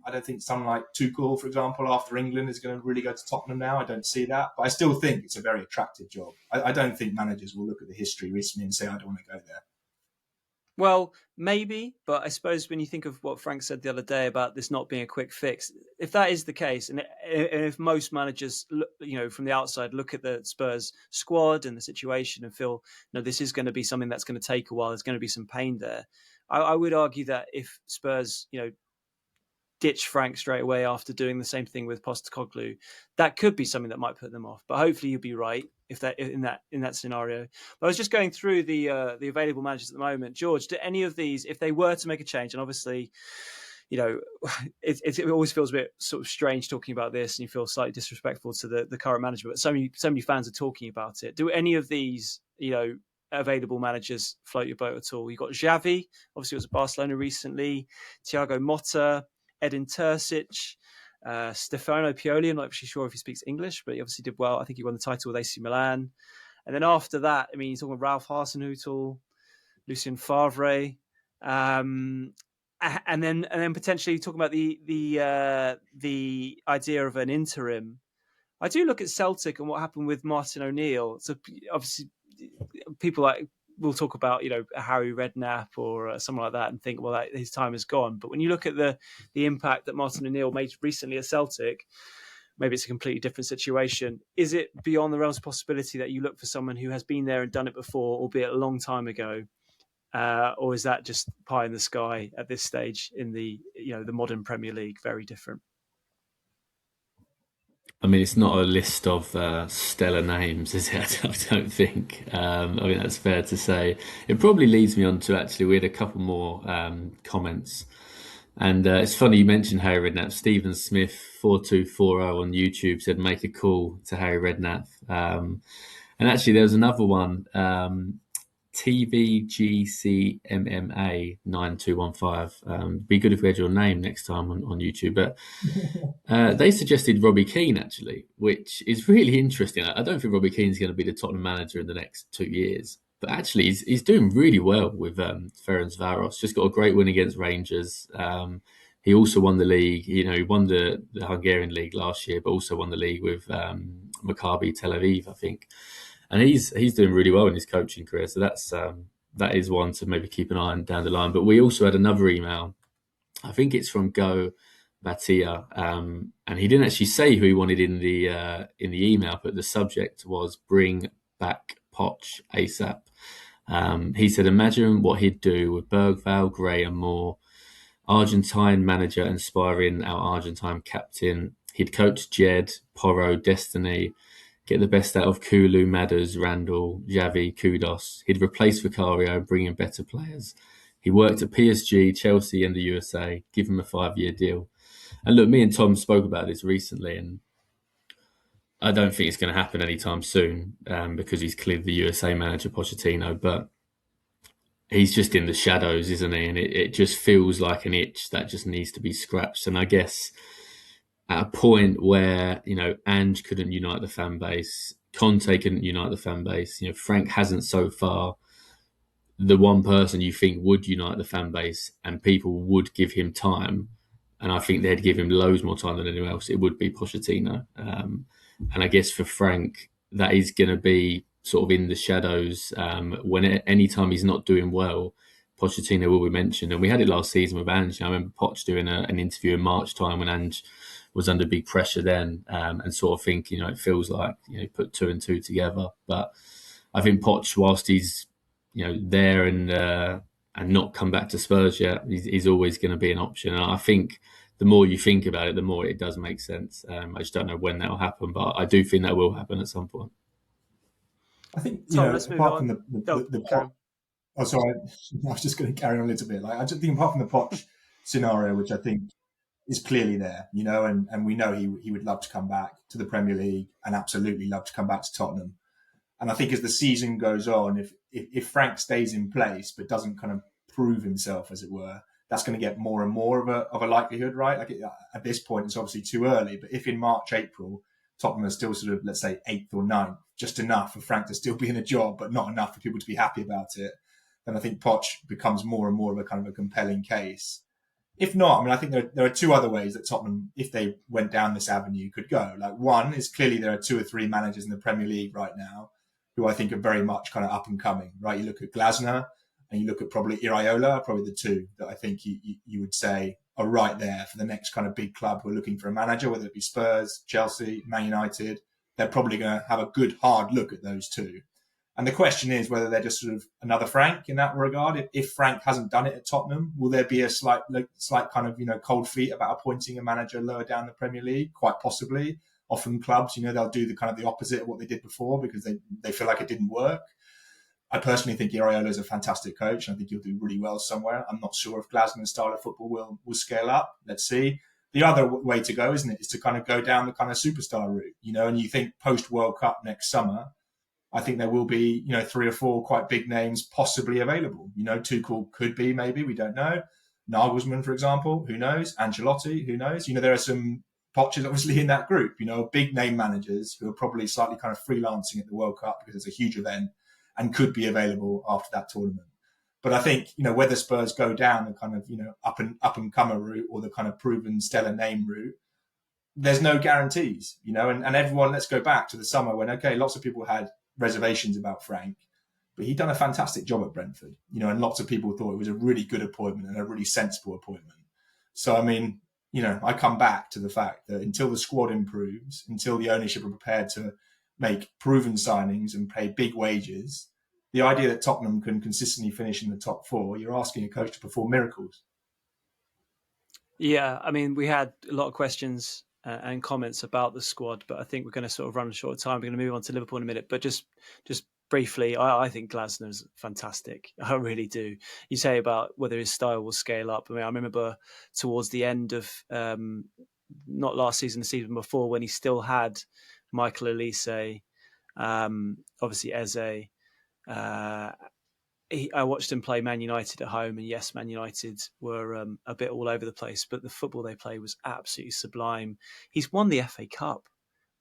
I don't think someone like Tuchel, for example, after England is going to really go to Tottenham now. I don't see that. But I still think it's a very attractive job. I don't think managers will look at the history recently and say, I don't want to go there. Well, maybe, but I suppose when you think of what Frank said the other day about this not being a quick fix, if that is the case, and if most managers, from the outside, look at the Spurs squad and the situation and feel, this is going to be something that's going to take a while, there's going to be some pain there. I would argue that if Spurs, ditch Frank straight away after doing the same thing with Postecoglou, that could be something that might put them off. But hopefully you'll be right if that in that scenario. But I was just going through the available managers at the moment. George, do any of these, if they were to make a change, and obviously, it always feels a bit sort of strange talking about this, and you feel slightly disrespectful to the current management. But so many fans are talking about it. Do any of these, available managers float your boat at all? You got Xavi, obviously was at Barcelona recently. Thiago Motta, Edin Terzic, Stefano Pioli. I'm not actually sure if he speaks English, but he obviously did well. I think he won the title with AC Milan. And then after that, you're talking about Ralph Hasenhüttl, Lucien Favre, and then potentially talking about the idea of an interim. I do look at Celtic and what happened with Martin O'Neill. So obviously, people will talk about Harry Redknapp or someone like that and think, well, his time is gone. But when you look at the impact that Martin O'Neill made recently at Celtic, maybe it's a completely different situation. Is it beyond the realms of possibility that you look for someone who has been there and done it before, albeit a long time ago, or is that just pie in the sky at this stage in the modern Premier League? Very different. I mean, it's not a list of stellar names, is it? I don't think. I mean, that's fair to say. It probably leads me on to actually, we had a couple more comments. And it's funny you mentioned Harry Redknapp. Stephen Smith 4240 on YouTube said, make a call to Harry Redknapp. And actually, there was another one, TVGCMMA 9215. Be good if we had your name next time on YouTube. But they suggested Robbie Keane, actually, which is really interesting. I don't think Robbie Keane's going to be the Tottenham manager in the next 2 years. But actually, he's doing really well with Ferencváros. Just got a great win against Rangers. He also won the league. He won the Hungarian league last year, but also won the league with Maccabi Tel Aviv, I think. And he's doing really well in his coaching career. So that is one to maybe keep an eye on down the line. But we also had another email. I think it's from Go Batia, and he didn't actually say who he wanted in the email, but the subject was "Bring back Poch ASAP." He said, imagine what he'd do with Bergvall, Gray and Moore, Argentine manager inspiring our Argentine captain. He'd coach Jed, Porro, Destiny, get the best out of Kulu, Madders, Randall, Xavi, Kudos. He'd replace Vicario, bring in better players. He worked at PSG, Chelsea and the USA, give him a 5-year deal. And look, me and Tom spoke about this recently, and I don't think it's going to happen anytime soon because he's cleared the USA manager, Pochettino, but he's just in the shadows, isn't he? And it just feels like an itch that just needs to be scratched. And I guess at a point where, Ange couldn't unite the fan base, Conte couldn't unite the fan base, Frank hasn't so far. The one person you think would unite the fan base and people would give him time, and I think they'd give him loads more time than anyone else, it would be Pochettino. And I guess for Frank, that is going to be sort of in the shadows. Any time he's not doing well, Pochettino will be mentioned. And we had it last season with Ange. I remember Poch doing an interview in March time when Ange was under big pressure then, and sort of think, it feels like, put 2 and 2 together. But I think Poch, whilst he's, there and not come back to Spurs yet, he's always going to be an option. And I think the more you think about it, the more it does make sense. I just don't know when that will happen, but I do think that will happen at some point. I think, Let's move apart on. from the Poch, sorry, I was just going to carry on a little bit. I just think apart from the Poch scenario, which I think is clearly there, and we know he would love to come back to the Premier League and absolutely love to come back to Tottenham. And I think as the season goes on, if Frank stays in place but doesn't kind of prove himself, as it were, that's going to get more and more of a likelihood, right? Like at this point, it's obviously too early. But if in March, April, Tottenham are still sort of, let's say, 8th or 9th, just enough for Frank to still be in a job, but not enough for people to be happy about it, then I think Poch becomes more and more of a kind of a compelling case. If not, I think there are 2 other ways that Tottenham, if they went down this avenue, could go. Like, one is clearly there are 2 or 3 managers in the Premier League right now who I think are very much kind of up and coming, right? You look at Glasner and you look at probably Iraola, probably the 2 that I think you would say are right there for the next kind of big club who are looking for a manager, whether it be Spurs, Chelsea, Man United. They're probably going to have a good hard look at those 2. And the question is whether they're just sort of another Frank in that regard. If Frank hasn't done it at Tottenham, will there be a slight kind of, cold feet about appointing a manager lower down the Premier League? Quite possibly. Often clubs, they'll do the kind of the opposite of what they did before because they feel like it didn't work. I personally think Iraola is a fantastic coach, and I think he'll do really well somewhere. I'm not sure if Glasgow's style of football will scale up. Let's see. The other way to go, isn't it, is to kind of go down the kind of superstar route, and you think post-World Cup next summer, I think there will be, 3 or 4 quite big names possibly available. Tuchel could be, maybe, we don't know. Nagelsmann, for example, who knows? Ancelotti, who knows? There are some Poch obviously in that group, big name managers who are probably slightly kind of freelancing at the World Cup because it's a huge event and could be available after that tournament. But I think, whether Spurs go down the kind of, up and comer route or the kind of proven stellar name route, there's no guarantees, and everyone, let's go back to the summer when, okay, lots of people had reservations about Frank, but he'd done a fantastic job at Brentford, and lots of people thought it was a really good appointment and a really sensible appointment. So, I come back to the fact that until the squad improves, until the ownership are prepared to make proven signings and pay big wages, the idea that Tottenham can consistently finish in the top four, you're asking a coach to perform miracles. Yeah, I mean, we had a lot of questions and comments about the squad, but I think we're going to sort of run short of time. We're going to move on to Liverpool in a minute, but just briefly, I think Glasner's fantastic. I really do. You say about whether his style will scale up. I mean, I remember towards the end of not last season, the season before, when he still had Michael Olise, obviously Eze. I watched him play Man United at home, and yes, Man United were a bit all over the place, but the football they play was absolutely sublime. He's won the FA Cup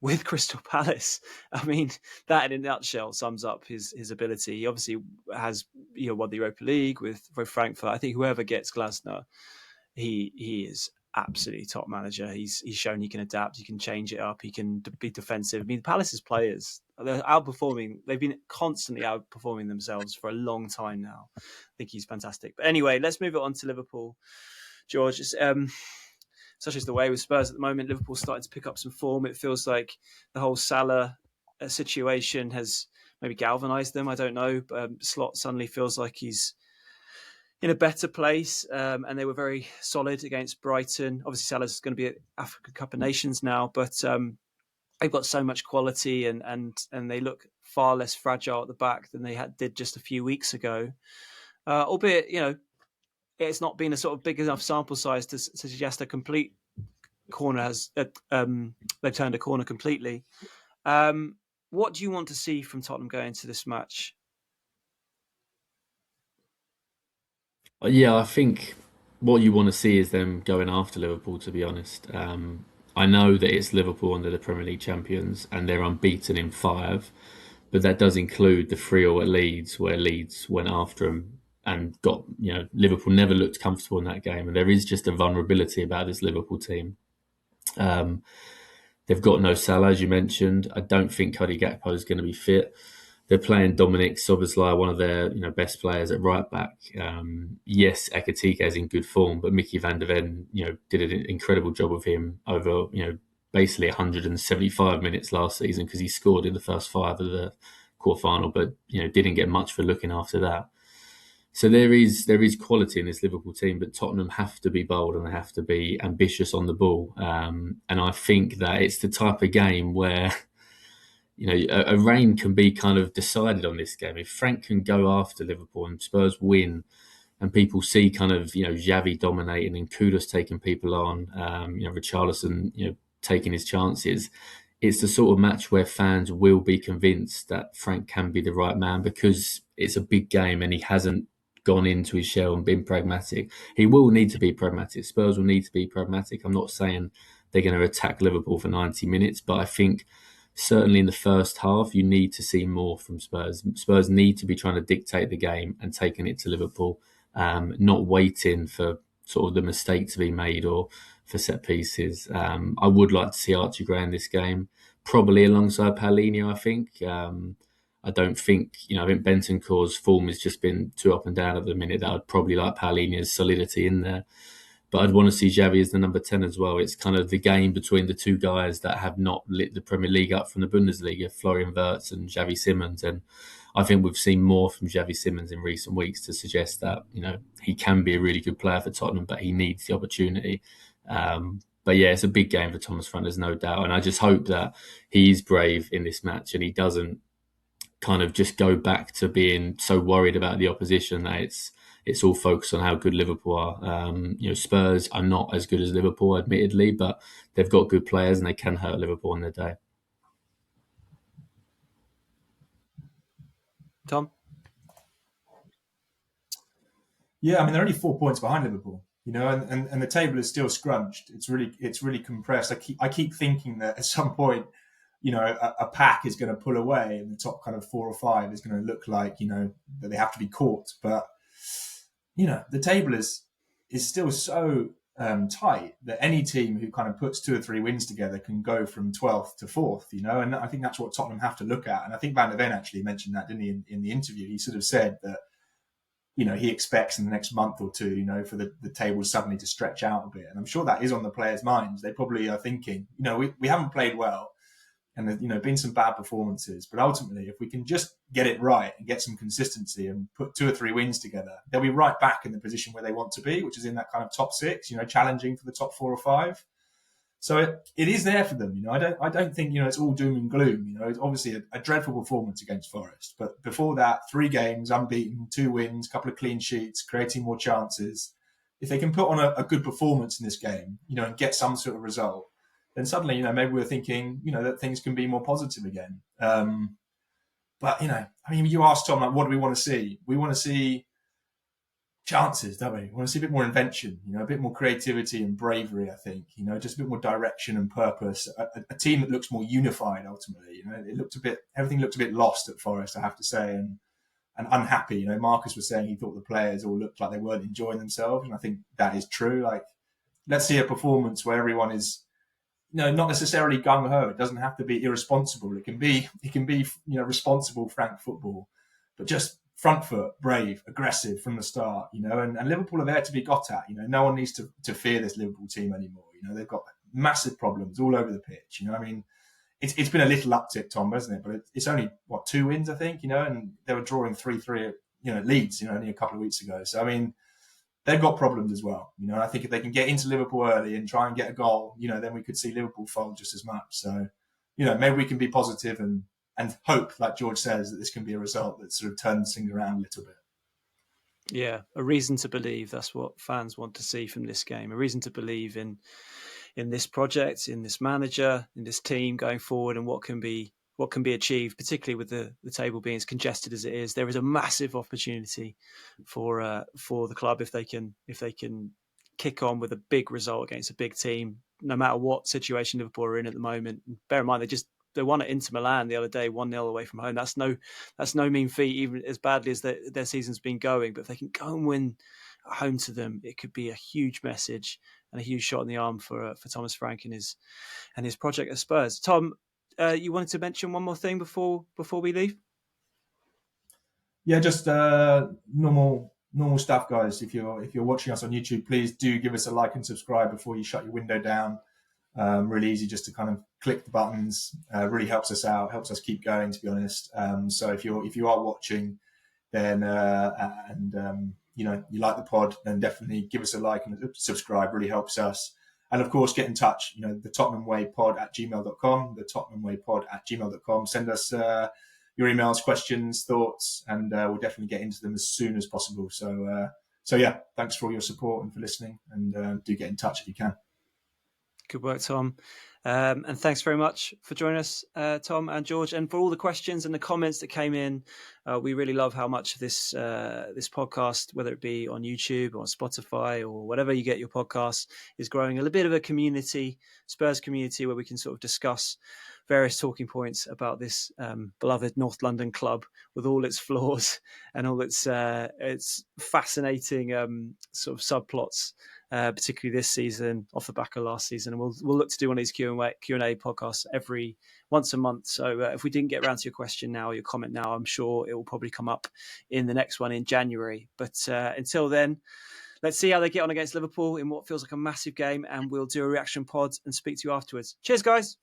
with Crystal Palace. I mean, that in a nutshell sums up his ability. He obviously has won the Europa League with Frankfurt. I think whoever gets Glasner, he is absolutely top manager. He's shown he can adapt, he can change it up, he can be defensive. I mean, Palace's players, they're outperforming. They've been constantly outperforming themselves for a long time now. I think he's fantastic. But anyway, let's move it on to Liverpool. George, such is the way with Spurs at the moment. Liverpool's starting to pick up some form. It feels like the whole Salah situation has maybe galvanised them. I don't know. Slot suddenly feels like he's in a better place, and they were very solid against Brighton. Obviously, Salah's going to be at African Cup of Nations now, but they've got so much quality, and they look far less fragile at the back than they did just a few weeks ago. Albeit, it's not been a sort of big enough sample size to suggest a complete corner has they've turned a corner completely. What do you want to see from Tottenham going into this match? Yeah, I think what you want to see is them going after Liverpool, to be honest. I know that it's Liverpool under the Premier League champions and they're unbeaten in 5, but that does include the 3-0 at Leeds, where Leeds went after them and got, Liverpool never looked comfortable in that game. And there is just a vulnerability about this Liverpool team. They've got no Salah, as you mentioned. I don't think Cody Gakpo is going to be fit. They're playing Dominic Szoboszlai, one of their best players at right back. Yes, Ekitike is in good form, but Micky van der Ven did an incredible job of him over basically 175 minutes last season, because he scored in the first 5 of the quarterfinal, but didn't get much for looking after that. So there is quality in this Liverpool team, but Tottenham have to be bold and they have to be ambitious on the ball. And I think that it's the type of game where a reign can be kind of decided on this game. If Frank can go after Liverpool and Spurs win, and people see kind of Xavi dominating and Kudus taking people on, Richarlison taking his chances, it's the sort of match where fans will be convinced that Frank can be the right man, because it's a big game and he hasn't gone into his shell and been pragmatic. He will need to be pragmatic. Spurs will need to be pragmatic. I'm not saying they're going to attack Liverpool for 90 minutes, but I think certainly in the first half, you need to see more from Spurs. Spurs need to be trying to dictate the game and taking it to Liverpool, not waiting for sort of the mistake to be made or for set pieces. I would like to see Archie Gray in this game, probably alongside Paulinho, I think. I don't think, I think Bentancur's form has just been too up and down at the minute. That I'd probably like Paulinho's solidity in there. But I'd want to see Xavi as the number 10 as well. It's kind of the game between the two guys that have not lit the Premier League up from the Bundesliga, Florian Wirtz and Xavi Simons. And I think we've seen more from Xavi Simons in recent weeks to suggest that, he can be a really good player for Tottenham, but he needs the opportunity. But yeah, it's a big game for Thomas Frank, there's no doubt. And I just hope that he's brave in this match and he doesn't kind of just go back to being so worried about the opposition that it's all focused on how good Liverpool are. Spurs are not as good as Liverpool, admittedly, but they've got good players and they can hurt Liverpool on their day. Tom? Yeah, I mean, they're only 4 points behind Liverpool, and the table is still scrunched. It's really compressed. I keep thinking that at some point, a pack is going to pull away and the top kind of 4 or 5 is going to look like, that they have to be caught. But, the table is still so tight that any team who kind of puts 2 or 3 wins together can go from 12th to 4th, and I think that's what Tottenham have to look at. And I think Van der Ven actually mentioned that, didn't he, in the interview? He sort of said that, he expects in the next month or two, for the table suddenly to stretch out a bit. And I'm sure that is on the players' minds. They probably are thinking, we haven't played well. and there's been some bad performances. But ultimately, if we can just get it right and get some consistency and put 2 or 3 wins together, they'll be right back in the position where they want to be, which is in that kind of top 6, challenging for the top 4 or 5. So it is there for them. I don't think it's all doom and gloom. It's obviously a dreadful performance against Forest, but before that, 3 games unbeaten, 2 wins, couple of clean sheets, creating more chances. If they can put on a good performance in this game, and get some sort of result, then suddenly, maybe we're thinking, that things can be more positive again. But, you asked Tom, like, what do we want to see? We want to see chances, don't we? We want to see a bit more invention, a bit more creativity and bravery, I think, just a bit more direction and purpose. A team that looks more unified, ultimately. Everything looked a bit lost at Forest, I have to say, and unhappy. Marcus was saying he thought the players all looked like they weren't enjoying themselves, and I think that is true. Like, let's see a performance where everyone is, not necessarily gung ho. It doesn't have to be irresponsible. It can be responsible, frank football, but just front foot, brave, aggressive from the start. And Liverpool are there to be got at. No one needs to fear this Liverpool team anymore. They've got massive problems all over the pitch. It's been a little uptick, Tom, hasn't it? But it's only 2 wins, I think. And they were drawing 3-3, Leeds, only a couple of weeks ago. So they've got problems as well. And I think if they can get into Liverpool early and try and get a goal, then we could see Liverpool fold just as much. So, maybe we can be positive and hope, like George says, that this can be a result that sort of turns things around a little bit. Yeah, a reason to believe. That's what fans want to see from this game. A reason to believe in this project, in this manager, in this team going forward, and what can be achieved, particularly with the table being as congested as it is. There is a massive opportunity for the club if they can kick on with a big result against a big team, no matter what situation Liverpool are in at the moment. Bear in mind they won at Inter Milan the other day, 1-0 away from home. That's no mean feat, even as badly as their season's been going. But if they can go and win at home to them, it could be a huge message and a huge shot in the arm for Thomas Frank and his project at Spurs. Tom, you wanted to mention one more thing before we leave? Yeah, just normal stuff, guys. If you're watching us on YouTube, please do give us a like and subscribe before you shut your window down. Really easy just to kind of click the buttons. Really helps us out, helps us keep going, to be honest. So if you are watching, then you like the pod, then definitely give us a like and subscribe. Really helps us. And of course, get in touch. The Tottenham Way pod at gmail.com. The Tottenham Way pod at gmail.com. Send us your emails, questions, thoughts, and we'll definitely get into them as soon as possible. So yeah, thanks for all your support and for listening. And do get in touch if you can. Good work, Tom. And thanks very much for joining us, Tom and George, and for all the questions and the comments that came in. We really love how much this podcast, whether it be on YouTube or on Spotify or whatever you get your podcasts, is growing a little bit of a community, Spurs community, where we can sort of discuss various talking points about this beloved North London club with all its flaws and all its fascinating sort of subplots. Particularly this season, off the back of last season, and we'll look to do one of these Q&A podcasts once a month. So if we didn't get around to your question now, your comment now, I'm sure it will probably come up in the next one in January. But until then, let's see how they get on against Liverpool in what feels like a massive game, and we'll do a reaction pod and speak to you afterwards. Cheers, guys.